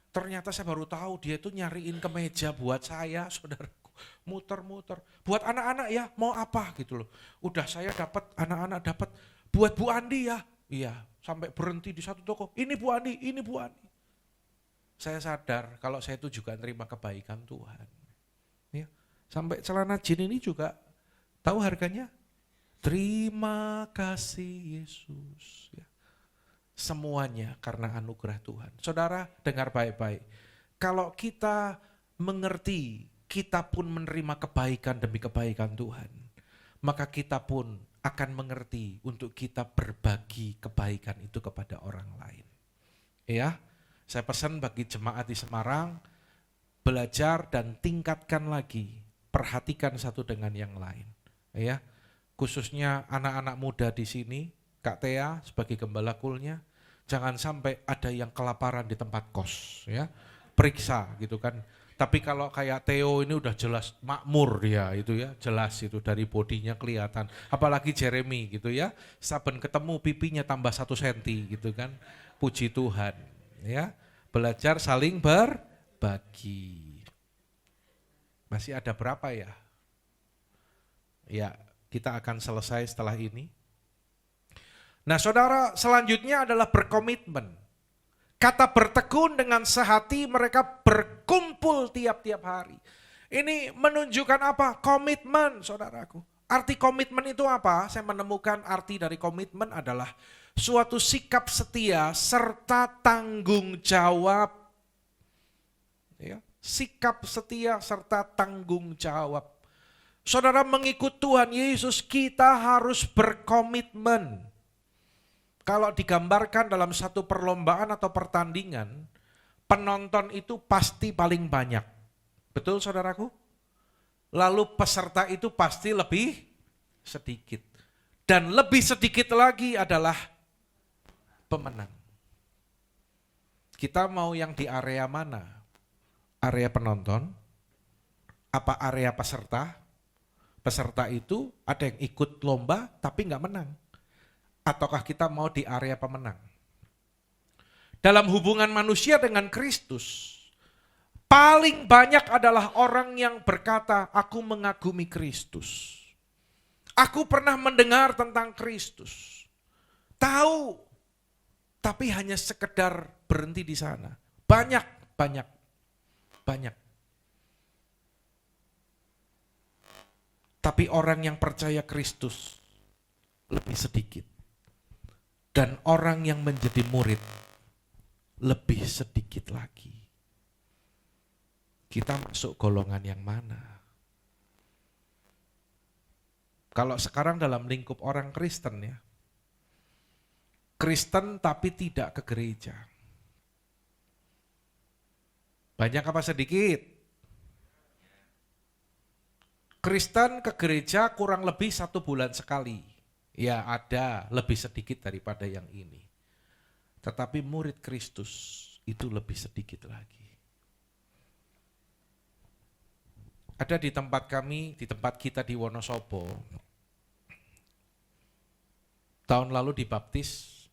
Ternyata saya baru tahu dia itu nyariin kemeja buat saya, saudaraku. Muter-muter. Buat anak-anak ya, mau apa gitu loh. Udah saya dapat, anak-anak dapat. Buat Bu Andi ya. Iya, sampai berhenti di satu toko. Ini Bu Andi, ini Bu Andi. Saya sadar kalau saya itu juga nerima kebaikan Tuhan. Ya, sampai celana jin ini juga tahu harganya? Terima kasih Yesus. Ya. Semuanya karena anugerah Tuhan. Saudara dengar baik-baik. Kalau kita mengerti, kita pun menerima kebaikan demi kebaikan Tuhan. Maka kita pun akan mengerti untuk kita berbagi kebaikan itu kepada orang lain. Ya, saya pesan bagi jemaat di Semarang, belajar dan tingkatkan lagi, perhatikan satu dengan yang lain. Ya, khususnya anak-anak muda di sini, Kak Tea sebagai gembala kulnya, jangan sampai ada yang kelaparan di tempat kos, ya. Periksa gitu kan. Tapi kalau kayak Theo ini udah jelas makmur dia itu ya, jelas itu dari bodinya kelihatan. Apalagi Jeremy gitu ya, saben ketemu pipinya tambah 1 senti gitu kan. Puji Tuhan, ya. Belajar saling berbagi. Masih ada berapa ya? Ya, kita akan selesai setelah ini. Nah saudara, selanjutnya adalah berkomitmen. Kata bertekun dengan sehati, mereka berkumpul tiap-tiap hari. Ini menunjukkan apa? Komitmen, saudaraku. Arti komitmen itu apa? Saya menemukan arti dari komitmen adalah suatu sikap setia serta tanggung jawab. Ya, sikap setia serta tanggung jawab. Saudara mengikut Tuhan Yesus, kita harus berkomitmen. Kalau digambarkan dalam satu perlombaan atau pertandingan, penonton itu pasti paling banyak. Betul saudaraku? Lalu peserta itu pasti lebih sedikit. Dan lebih sedikit lagi adalah pemenang. Kita mau yang di area mana? Area penonton? Apa area peserta? Peserta itu ada yang ikut lomba tapi nggak menang. Ataukah kita mau di area pemenang? Dalam hubungan manusia dengan Kristus, paling banyak adalah orang yang berkata, aku mengagumi Kristus. Aku pernah mendengar tentang Kristus. Tahu, tapi hanya sekedar berhenti di sana. Banyak. Tapi orang yang percaya Kristus lebih sedikit. Dan orang yang menjadi murid lebih sedikit lagi. Kita masuk golongan yang mana? Kalau sekarang dalam lingkup orang Kristen ya, Kristen tapi tidak ke gereja. Banyak apa sedikit? Kristen ke gereja kurang lebih 1 bulan sekali. Ya ada lebih sedikit daripada yang ini. Tetapi murid Kristus itu lebih sedikit lagi. Ada di tempat kami, di tempat kita di Wonosobo, tahun lalu dibaptis,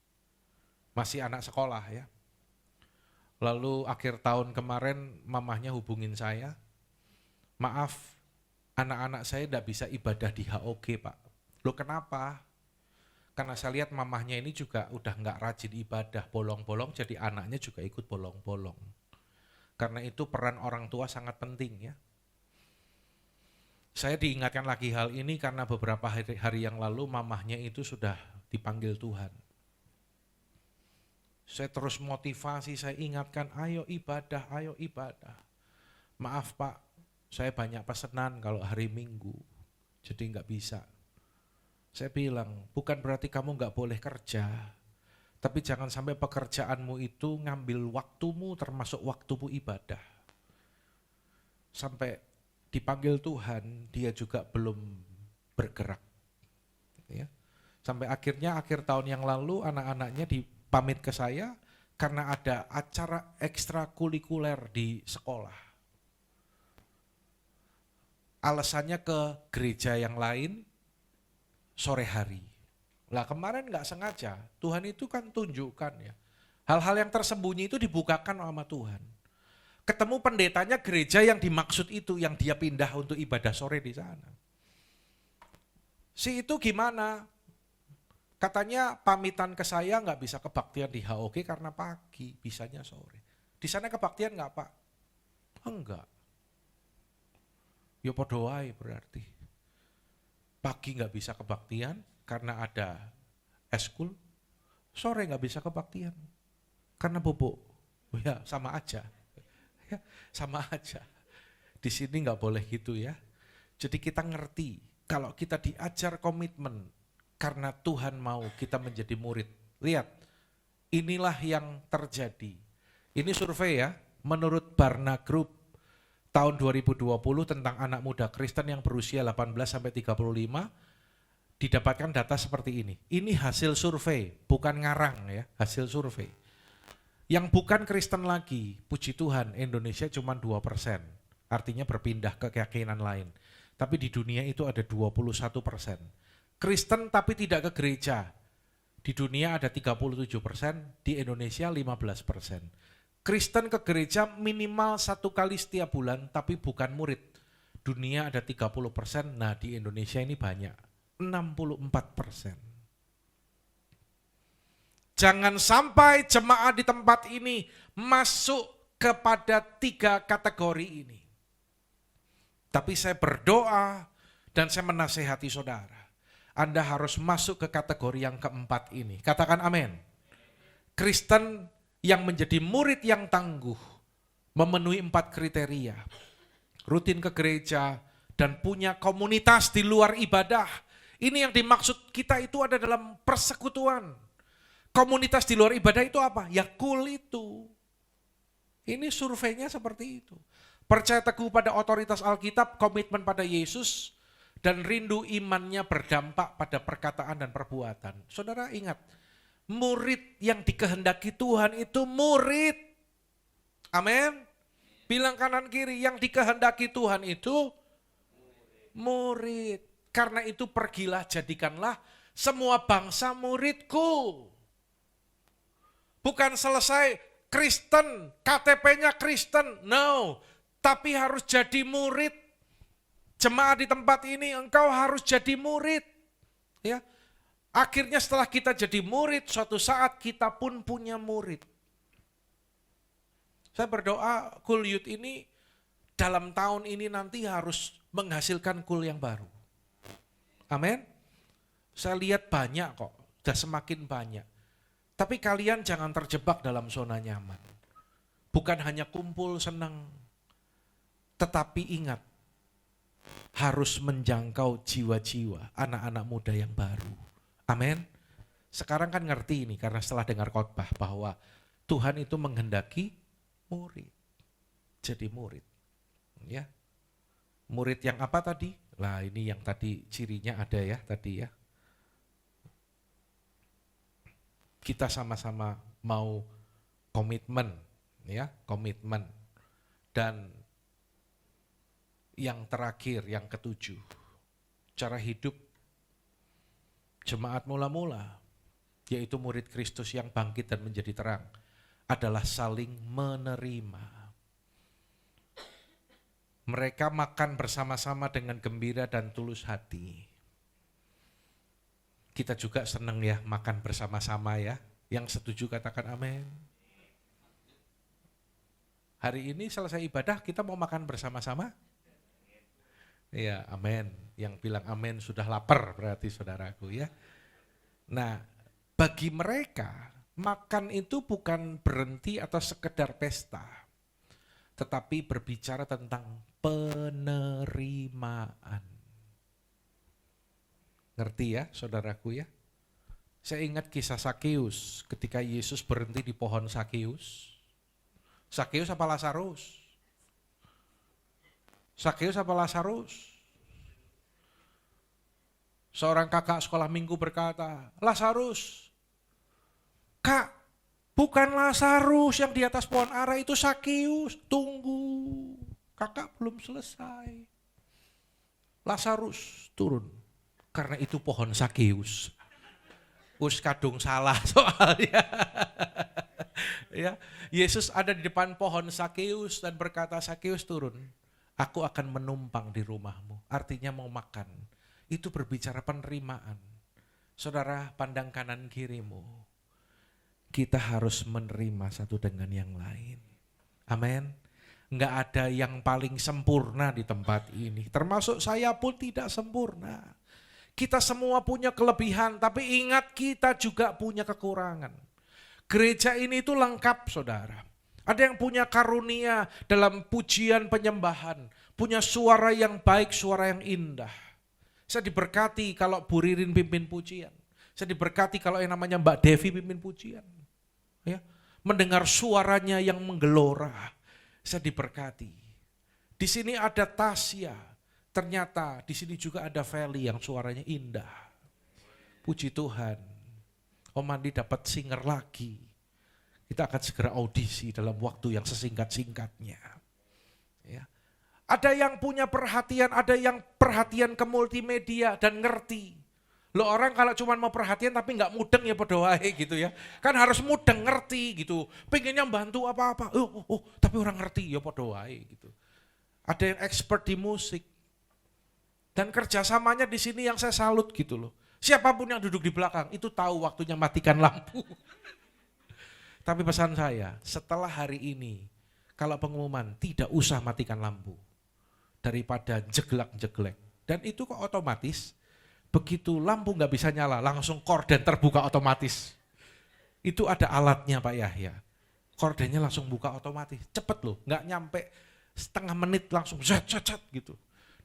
masih anak sekolah ya. Lalu akhir tahun kemarin mamahnya hubungin saya, maaf anak-anak saya tidak bisa ibadah di HOG Pak. Loh kenapa? Karena saya lihat mamahnya ini juga udah nggak rajin ibadah, bolong-bolong, jadi anaknya juga ikut bolong-bolong. Karena itu peran orang tua sangat penting ya. Saya diingatkan lagi hal ini karena beberapa hari yang lalu mamahnya itu sudah dipanggil Tuhan. Saya terus motivasi, saya ingatkan, ayo ibadah, ayo ibadah. Maaf Pak, saya banyak pesanan kalau hari Minggu, jadi nggak bisa. Saya bilang, bukan berarti kamu nggak boleh kerja, tapi jangan sampai pekerjaanmu itu ngambil waktumu termasuk waktumu ibadah. Sampai dipanggil Tuhan, dia juga belum bergerak. Ya. Sampai akhirnya akhir tahun yang lalu anak-anaknya dipamit ke saya karena ada acara ekstrakurikuler di sekolah. Alasannya ke gereja yang lain sore hari. Lah kemarin nggak sengaja, Tuhan itu kan tunjukkan ya. Hal-hal yang tersembunyi itu dibukakan sama Tuhan. Ketemu pendetanya gereja yang dimaksud itu, yang dia pindah untuk ibadah sore di sana. Si itu gimana? Katanya pamitan ke saya nggak bisa kebaktian di HOG karena pagi, bisanya sore. Di sana kebaktian nggak Pak? Enggak. Ya podo wae berarti. Pagi nggak bisa kebaktian karena ada eskul, sore nggak bisa kebaktian karena bobok. Oh ya sama aja. Ya, sama aja. Di sini nggak boleh gitu ya. Jadi kita ngerti kalau kita diajar komitmen karena Tuhan mau kita menjadi murid. Lihat, inilah yang terjadi. Ini survei ya, menurut Barna Group tahun 2020 tentang anak muda Kristen yang berusia 18 sampai 35 didapatkan data seperti ini. Ini hasil survei, bukan ngarang ya, hasil survei. Yang bukan Kristen lagi, puji Tuhan, Indonesia cuma 2%. Artinya berpindah ke keyakinan lain. Tapi di dunia itu ada 21%. Kristen tapi tidak ke gereja. Di dunia ada 37%, di Indonesia 15%. Kristen ke gereja minimal 1 kali setiap bulan, tapi bukan murid. Dunia ada 30%, nah di Indonesia ini banyak, 64%. Jangan sampai jemaat di tempat ini masuk kepada 3 kategori ini. Tapi saya berdoa dan saya menasehati saudara. Anda harus masuk ke kategori yang keempat ini. Katakan amin. Kristen yang menjadi murid yang tangguh, memenuhi 4 kriteria. Rutin ke gereja dan punya komunitas di luar ibadah. Ini yang dimaksud kita itu ada dalam persekutuan. Komunitas di luar ibadah itu apa? Ya cool itu. Ini surveinya seperti itu. Percaya teguh pada otoritas Alkitab, komitmen pada Yesus, dan rindu imannya berdampak pada perkataan dan perbuatan. Saudara ingat, Murid yang dikehendaki Tuhan itu murid. Amin. Bilang kanan kiri, yang dikehendaki Tuhan itu murid. Karena itu pergilah, jadikanlah semua bangsa muridku. Bukan selesai Kristen, KTP-nya Kristen, no. Tapi harus jadi murid. Jemaat di tempat ini, engkau harus jadi murid. Ya. Akhirnya setelah kita jadi murid, suatu saat kita pun punya murid. Saya berdoa Cool Youth ini dalam tahun ini nanti harus menghasilkan cool yang baru. Amin. Saya lihat banyak kok, sudah semakin banyak. Tapi kalian jangan terjebak dalam zona nyaman. Bukan hanya kumpul senang, tetapi ingat, harus menjangkau jiwa-jiwa anak-anak muda yang baru. Amin. Sekarang kan ngerti ini karena setelah dengar khotbah bahwa Tuhan itu menghendaki murid. Jadi murid. Ya. Murid yang apa tadi? Lah ini yang tadi cirinya ada ya tadi ya. Kita sama-sama mau komitmen ya, komitmen. Dan yang terakhir, yang ketujuh, cara hidup jemaat mula-mula, yaitu murid Kristus yang bangkit dan menjadi terang, adalah saling menerima. Mereka makan bersama-sama dengan gembira dan tulus hati. Kita juga senang ya makan bersama-sama ya. Yang setuju katakan amin. Hari ini selesai ibadah kita mau makan bersama-sama? Iya, amin. Yang bilang amin sudah lapar berarti saudaraku ya. Nah, bagi mereka makan itu bukan berhenti atau sekedar pesta, tetapi berbicara tentang penerimaan. Ngerti ya saudaraku ya? Saya ingat kisah Sakeus ketika Yesus berhenti di pohon Sakeus. Sakeus apa Lazarus? Sakeus apa Lazarus? Seorang kakak sekolah minggu berkata, Lazarus, Kak, bukan Lazarus yang di atas pohon ara, itu Sakeus. Tunggu, kakak belum selesai. Lazarus turun, karena itu pohon Sakeus. Us kadung salah soalnya. Ya, Yesus ada di depan pohon Sakeus dan berkata, Sakeus turun, aku akan menumpang di rumahmu. Artinya mau makan. Itu berbicara penerimaan. Saudara, pandang kanan kirimu. Kita harus menerima satu dengan yang lain. Amin. Enggak ada yang paling sempurna di tempat ini. Termasuk saya pun tidak sempurna. Kita semua punya kelebihan, tapi ingat kita juga punya kekurangan. Gereja ini itu lengkap saudara. Ada yang punya karunia dalam pujian penyembahan. Punya suara yang baik, suara yang indah. Saya diberkati kalau Bu Ririn pimpin pujian. Saya diberkati kalau yang namanya Mbak Devi pimpin pujian. Ya, mendengar suaranya yang menggelora. Saya diberkati. Di sini ada Tasya. Ternyata di sini juga ada Feli yang suaranya indah. Puji Tuhan. Om Andi dapat singer lagi. Kita akan segera audisi dalam waktu yang sesingkat-singkatnya. Ya. Ada yang punya perhatian, ada yang perhatian ke multimedia dan ngerti. Lo orang kalau cuma mau perhatian tapi nggak mudeng ya padha wae gitu ya. Kan harus mudeng ngerti gitu. Pengennya bantu apa-apa. Tapi orang ngerti ya padha wae gitu. Ada yang expert di musik. Dan kerjasamanya di sini yang saya salut gitu loh. Siapapun yang duduk di belakang itu tahu waktunya matikan lampu. Tapi pesan saya, setelah hari ini, kalau pengumuman tidak usah matikan lampu. Daripada jeglak-jeglek. Dan itu kok otomatis, begitu lampu nggak bisa nyala, langsung korden terbuka otomatis. Itu ada alatnya Pak Yahya. Kordennya langsung buka otomatis, cepet loh, nggak nyampe setengah menit langsung zat gitu.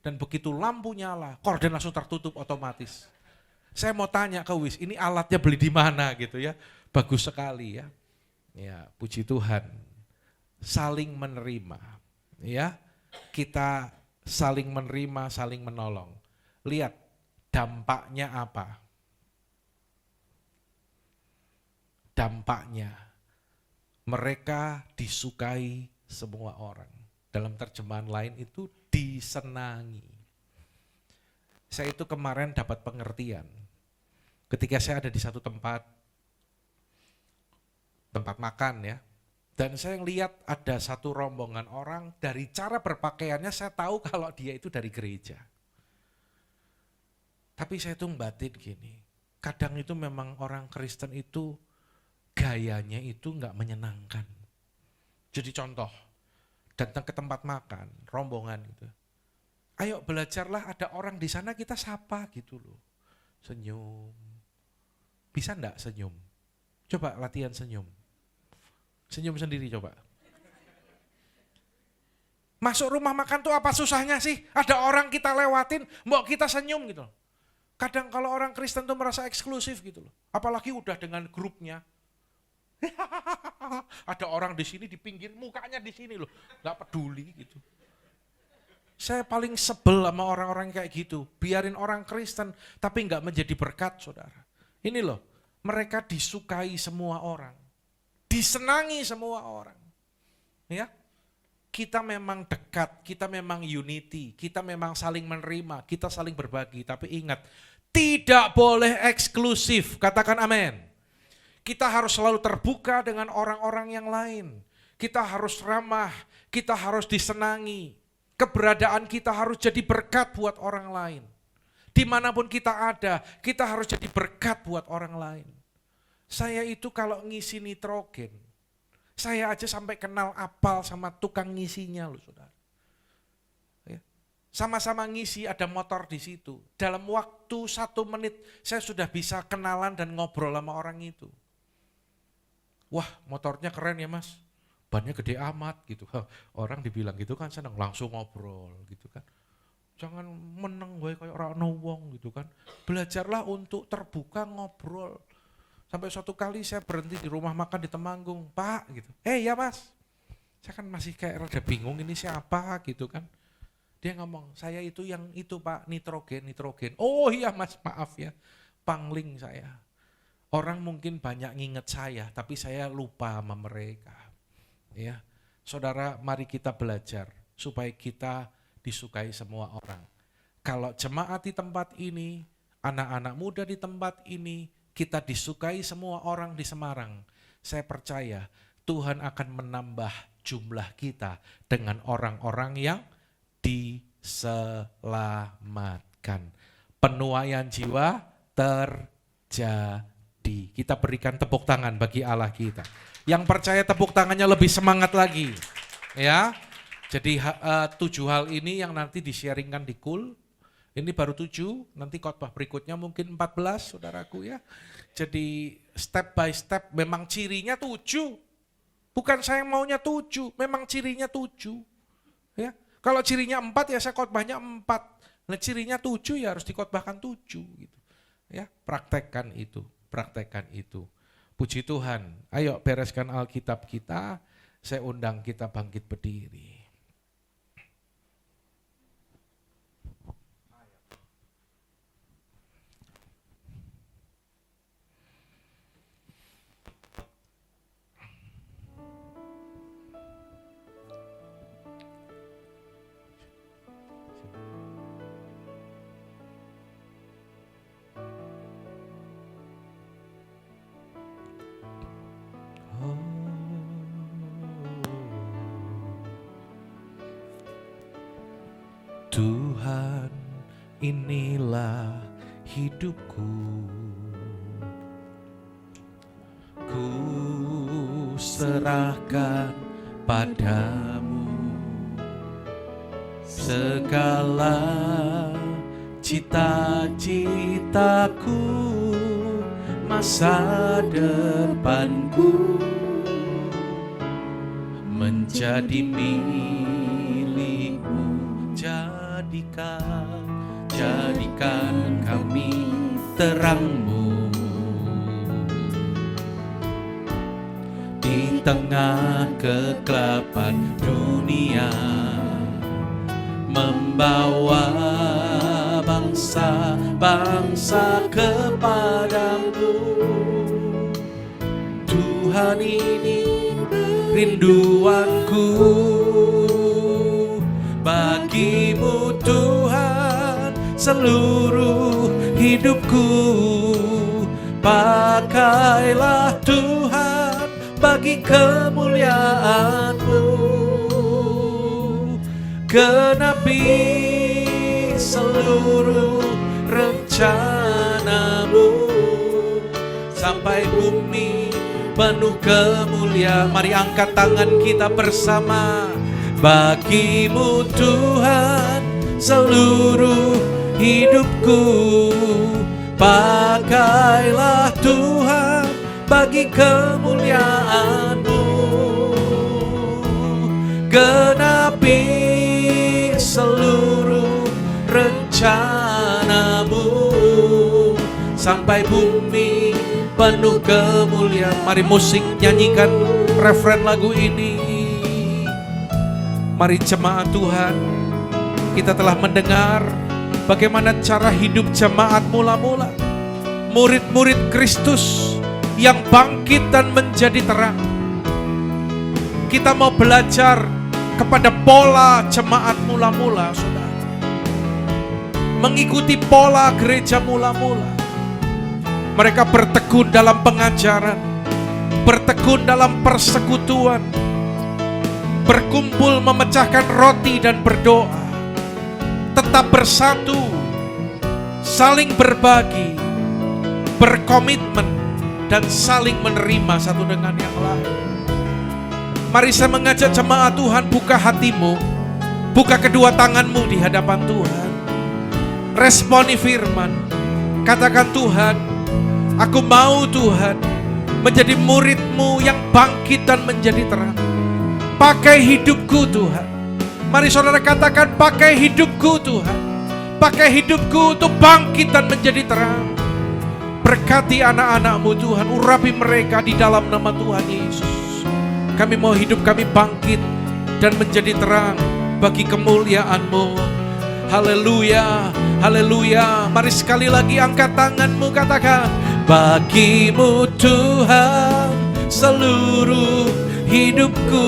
Dan begitu lampu nyala, korden langsung tertutup otomatis. Saya mau tanya ke Wis, ini alatnya beli di mana gitu ya? Bagus sekali ya. Ya, puji Tuhan. Saling menerima. Ya, kita saling menerima, saling menolong. Lihat dampaknya apa? dampaknya mereka disukai semua orang. Dalam terjemahan lain itu disenangi. Saya itu kemarin dapat pengertian. Ketika saya ada di satu tempat makan ya, dan saya lihat ada satu rombongan orang, dari cara berpakaiannya saya tahu kalau dia itu dari gereja. Tapi saya tuh batin gini, kadang itu memang orang Kristen itu gayanya itu nggak menyenangkan. Jadi contoh, datang ke tempat makan, rombongan gitu. Ayo belajarlah, ada orang di sana kita sapa gitu loh. Senyum. Bisa enggak senyum? Coba latihan senyum. Senyum sendiri coba. Masuk rumah makan tuh apa susahnya sih? Ada orang kita lewatin, mau kita senyum gitu loh. Kadang kalau orang Kristen tuh merasa eksklusif gitu loh. Apalagi udah dengan grupnya. Ada orang di sini di pinggir, mukanya di sini loh, nggak peduli gitu. Saya paling sebel sama orang-orang kayak gitu. Biarin orang Kristen, tapi nggak menjadi berkat, saudara. Ini loh, mereka disukai semua orang, disenangi semua orang. Ya, kita memang dekat, kita memang unity, kita memang saling menerima, kita saling berbagi. Tapi ingat, tidak boleh eksklusif. Katakan amin. Kita harus selalu terbuka dengan orang-orang yang lain. Kita harus ramah, kita harus disenangi. Keberadaan kita harus jadi berkat buat orang lain. Dimanapun kita ada, kita harus jadi berkat buat orang lain. Saya itu kalau ngisi nitrogen, saya aja sampai kenal apal sama tukang ngisinya loh saudara. Ya. Sama-sama ngisi, ada motor di situ. Dalam waktu 1 menit saya sudah bisa kenalan dan ngobrol sama orang itu. Wah, motornya keren ya mas, bannya gede amat gitu. Orang dibilang gitu kan senang, langsung ngobrol gitu kan. Jangan meneng gue kayak orang wong gitu kan. Belajarlah untuk terbuka ngobrol. Sampai suatu kali saya berhenti di rumah makan di Temanggung, Pak gitu. Ya mas, saya kan masih kayak rada bingung ini siapa gitu kan. Dia ngomong, saya itu yang itu Pak, nitrogen. Oh iya mas, maaf ya, pangling saya. Orang mungkin banyak nginget saya, tapi saya lupa sama mereka. Ya, saudara, mari kita belajar supaya kita disukai semua orang. Kalau jemaat di tempat ini, anak-anak muda di tempat ini, kita disukai semua orang di Semarang. Saya percaya Tuhan akan menambah jumlah kita dengan orang-orang yang diselamatkan. Penuaian jiwa terjadi. Kita berikan tepuk tangan bagi Allah kita. Yang percaya tepuk tangannya lebih semangat lagi. Ya. Jadi 7 hal ini yang nanti di-sharingkan di KUL. Ini baru 7, nanti khotbah berikutnya mungkin 14 saudaraku ya. Jadi step by step memang cirinya 7. Bukan saya maunya 7, memang cirinya 7. Ya. Kalau cirinya 4 ya saya khotbahnya 4. Nah cirinya 7 ya harus dikhotbahkan 7 gitu. Ya, praktekkan itu. Puji Tuhan. Ayo bereskan Alkitab kita. Saya undang kita bangkit berdiri. Tuhan, inilah hidupku. Ku serahkan padamu segala cita-citaku, masa depanku menjadi milikmu. Jadikan kami terangmu di tengah kegelapan dunia, membawa bangsa-bangsa kepadamu. Tuhan ini rinduanku. Bagimu Tuhan seluruh hidupku. Pakailah Tuhan bagi kemuliaan-Mu. Genapi seluruh rencana-Mu sampai bumi penuh kemuliaan. Mari angkat tangan kita bersama. Bagimu Tuhan seluruh hidupku. Pakailah Tuhan bagi kemuliaan-Mu. Genapi seluruh rencana-Mu sampai bumi penuh kemuliaan. Mari musik nyanyikan refren lagu ini. Mari jemaat Tuhan, kita telah mendengar bagaimana cara hidup jemaat mula-mula. Murid-murid Kristus yang bangkit dan menjadi terang. Kita mau belajar kepada pola jemaat mula-mula, saudara. Mengikuti pola gereja mula-mula. Mereka bertekun dalam pengajaran, bertekun dalam persekutuan, berkumpul memecahkan roti dan berdoa, tetap bersatu, saling berbagi, berkomitmen, dan saling menerima satu dengan yang lain. Mari saya mengajak jemaat Tuhan, buka hatimu, buka kedua tanganmu di hadapan Tuhan. Responi firman, katakan, Tuhan, aku mau Tuhan menjadi murid-Mu yang bangkit dan menjadi terang. Pakai hidupku Tuhan. Mari saudara katakan, pakai hidupku Tuhan. Pakai hidupku untuk bangkit dan menjadi terang. Berkati anak-anak-Mu Tuhan, urapi mereka di dalam nama Tuhan Yesus. Kami mau hidup kami bangkit dan menjadi terang bagi kemuliaan-Mu. Haleluya, haleluya. Mari sekali lagi angkat tanganmu, katakan, bagimu Tuhan seluruh hidupku.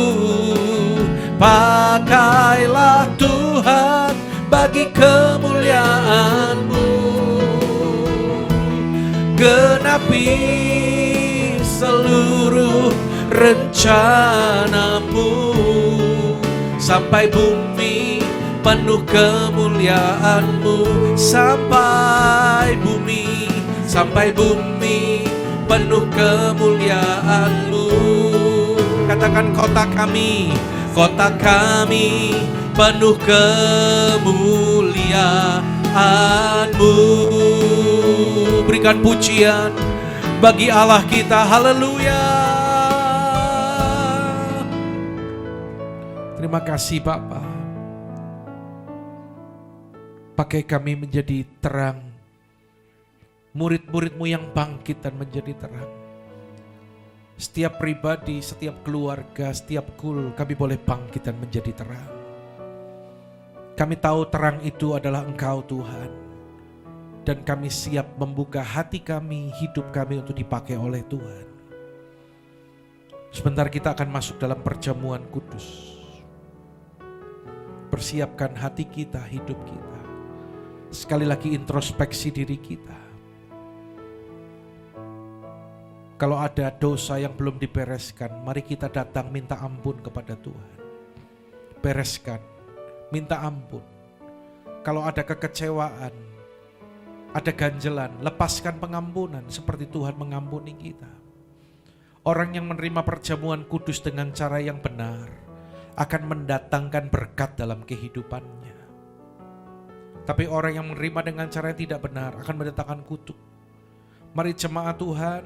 Pakailah Tuhan bagi kemuliaan-Mu. Genapi seluruh rencana-Mu sampai bumi penuh kemuliaan-Mu. Sampai bumi penuh kemuliaan-Mu. Katakan, kota kami penuh kemuliaan-Mu. Berikan pujian bagi Allah kita. Haleluya. Terima kasih Bapa. Pakai kami menjadi terang, murid-murid-Mu yang bangkit dan menjadi terang. Setiap pribadi, setiap keluarga, setiap kul, kami boleh bangkit dan menjadi terang. Kami tahu terang itu adalah Engkau Tuhan. Dan kami siap membuka hati kami, hidup kami untuk dipakai oleh Tuhan. Sebentar kita akan masuk dalam perjamuan kudus. Persiapkan hati kita, hidup kita. Sekali lagi introspeksi diri kita. Kalau ada dosa yang belum dibereskan, mari kita datang minta ampun kepada Tuhan. Bereskan, minta ampun. Kalau ada kekecewaan, ada ganjelan, lepaskan pengampunan seperti Tuhan mengampuni kita. Orang yang menerima perjamuan kudus dengan cara yang benar akan mendatangkan berkat dalam kehidupannya. Tapi orang yang menerima dengan cara yang tidak benar akan mendatangkan kutuk. Mari jemaat Tuhan,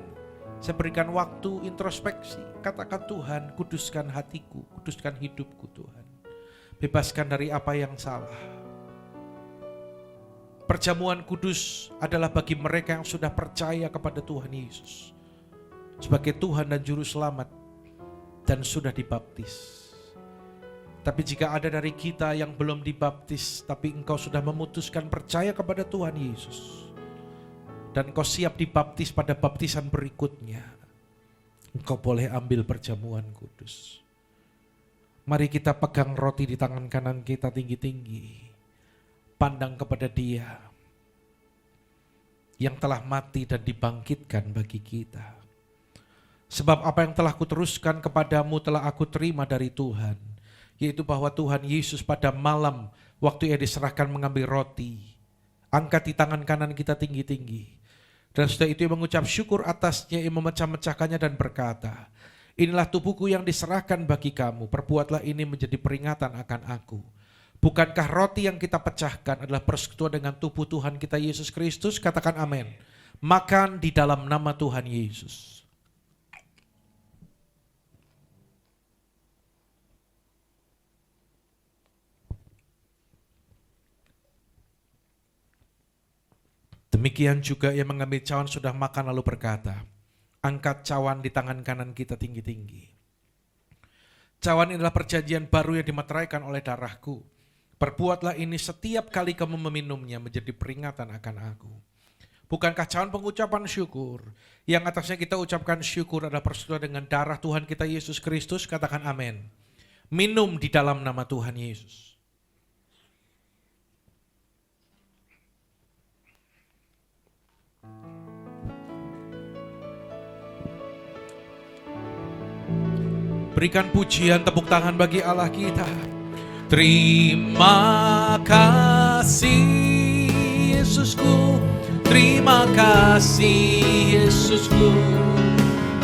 saya berikan waktu introspeksi. Katakan, Tuhan, kuduskan hatiku, kuduskan hidupku Tuhan. Bebaskan dari apa yang salah. Perjamuan kudus adalah bagi mereka yang sudah percaya kepada Tuhan Yesus sebagai Tuhan dan Juru Selamat dan sudah dibaptis. Tapi jika ada dari kita yang belum dibaptis, tapi engkau sudah memutuskan percaya kepada Tuhan Yesus, dan kau siap dibaptis pada baptisan berikutnya, Engkau boleh ambil perjamuan kudus. Mari kita pegang roti di tangan kanan kita tinggi-tinggi. Pandang kepada Dia yang telah mati dan dibangkitkan bagi kita. Sebab apa yang telah kuteruskan kepadamu telah aku terima dari Tuhan, yaitu bahwa Tuhan Yesus pada malam waktu Ia diserahkan mengambil roti, angkat di tangan kanan kita tinggi-tinggi. Dan setelah itu Ia mengucap syukur atasnya, Ia memecah-mecahkannya dan berkata, inilah tubuhku yang diserahkan bagi kamu, perbuatlah ini menjadi peringatan akan aku. Bukankah roti yang kita pecahkan adalah persekutuan dengan tubuh Tuhan kita Yesus Kristus? Katakan amin. Makan di dalam nama Tuhan Yesus. Demikian juga Ia mengambil cawan sudah makan lalu berkata, angkat cawan di tangan kanan kita tinggi-tinggi. Cawan inilah perjanjian baru yang dimeteraikan oleh darahku. Perbuatlah ini setiap kali kamu meminumnya menjadi peringatan akan aku. Bukankah cawan pengucapan syukur? Yang atasnya kita ucapkan syukur adalah persekutuan dengan darah Tuhan kita Yesus Kristus. Katakan amin. Minum di dalam nama Tuhan Yesus. Berikan pujian, tepuk tangan bagi Allah kita. Terima kasih Yesusku, terima kasih Yesusku.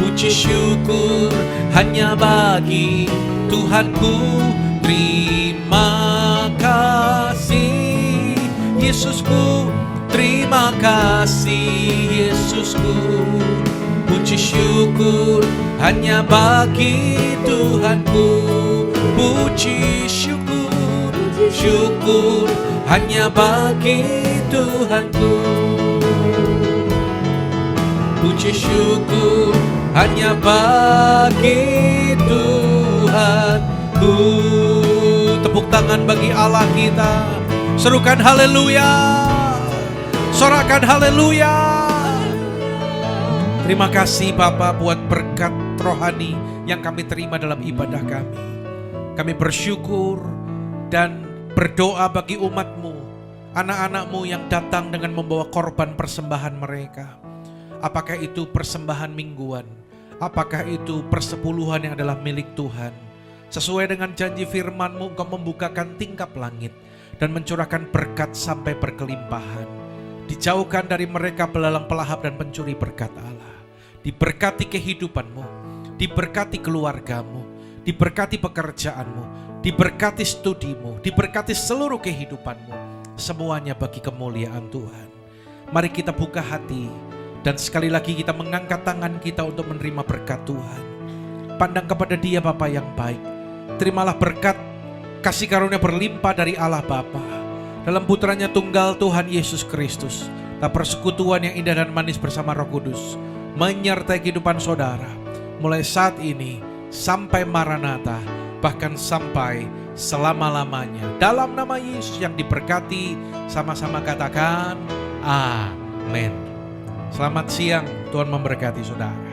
Puji syukur hanya bagi Tuhanku. Terima kasih Yesusku, terima kasih Yesusku. Puji syukur hanya bagi Tuhanku. Puji syukur, syukur hanya bagi Tuhanku. Puji syukur hanya bagi Tuhanku. Tepuk tangan bagi Allah kita. Serukan haleluya. Sorakan haleluya. Terima kasih Bapa buat berkat rohani yang kami terima dalam ibadah kami. Kami bersyukur dan berdoa bagi umat-Mu, anak-anak-Mu yang datang dengan membawa korban persembahan mereka. Apakah itu persembahan mingguan, apakah itu persepuluhan yang adalah milik Tuhan. Sesuai dengan janji firman-Mu, Engkau membukakan tingkap langit dan mencurahkan berkat sampai berkelimpahan. Dijauhkan dari mereka belalang pelahap dan pencuri berkat Allah. Diberkati kehidupanmu, diberkati keluargamu, diberkati pekerjaanmu, diberkati studimu, diberkati seluruh kehidupanmu. Semuanya bagi kemuliaan Tuhan. Mari kita buka hati dan sekali lagi kita mengangkat tangan kita untuk menerima berkat Tuhan. Pandang kepada Dia Bapa yang baik. Terimalah berkat kasih karunia berlimpah dari Allah Bapa dalam putranya tunggal Tuhan Yesus Kristus. Tak persekutuan yang indah dan manis bersama Roh Kudus menyertai kehidupan saudara mulai saat ini sampai Maranatha, bahkan sampai selama-lamanya. Dalam nama Yesus yang diberkati, sama-sama katakan amin. Selamat siang, Tuhan memberkati saudara.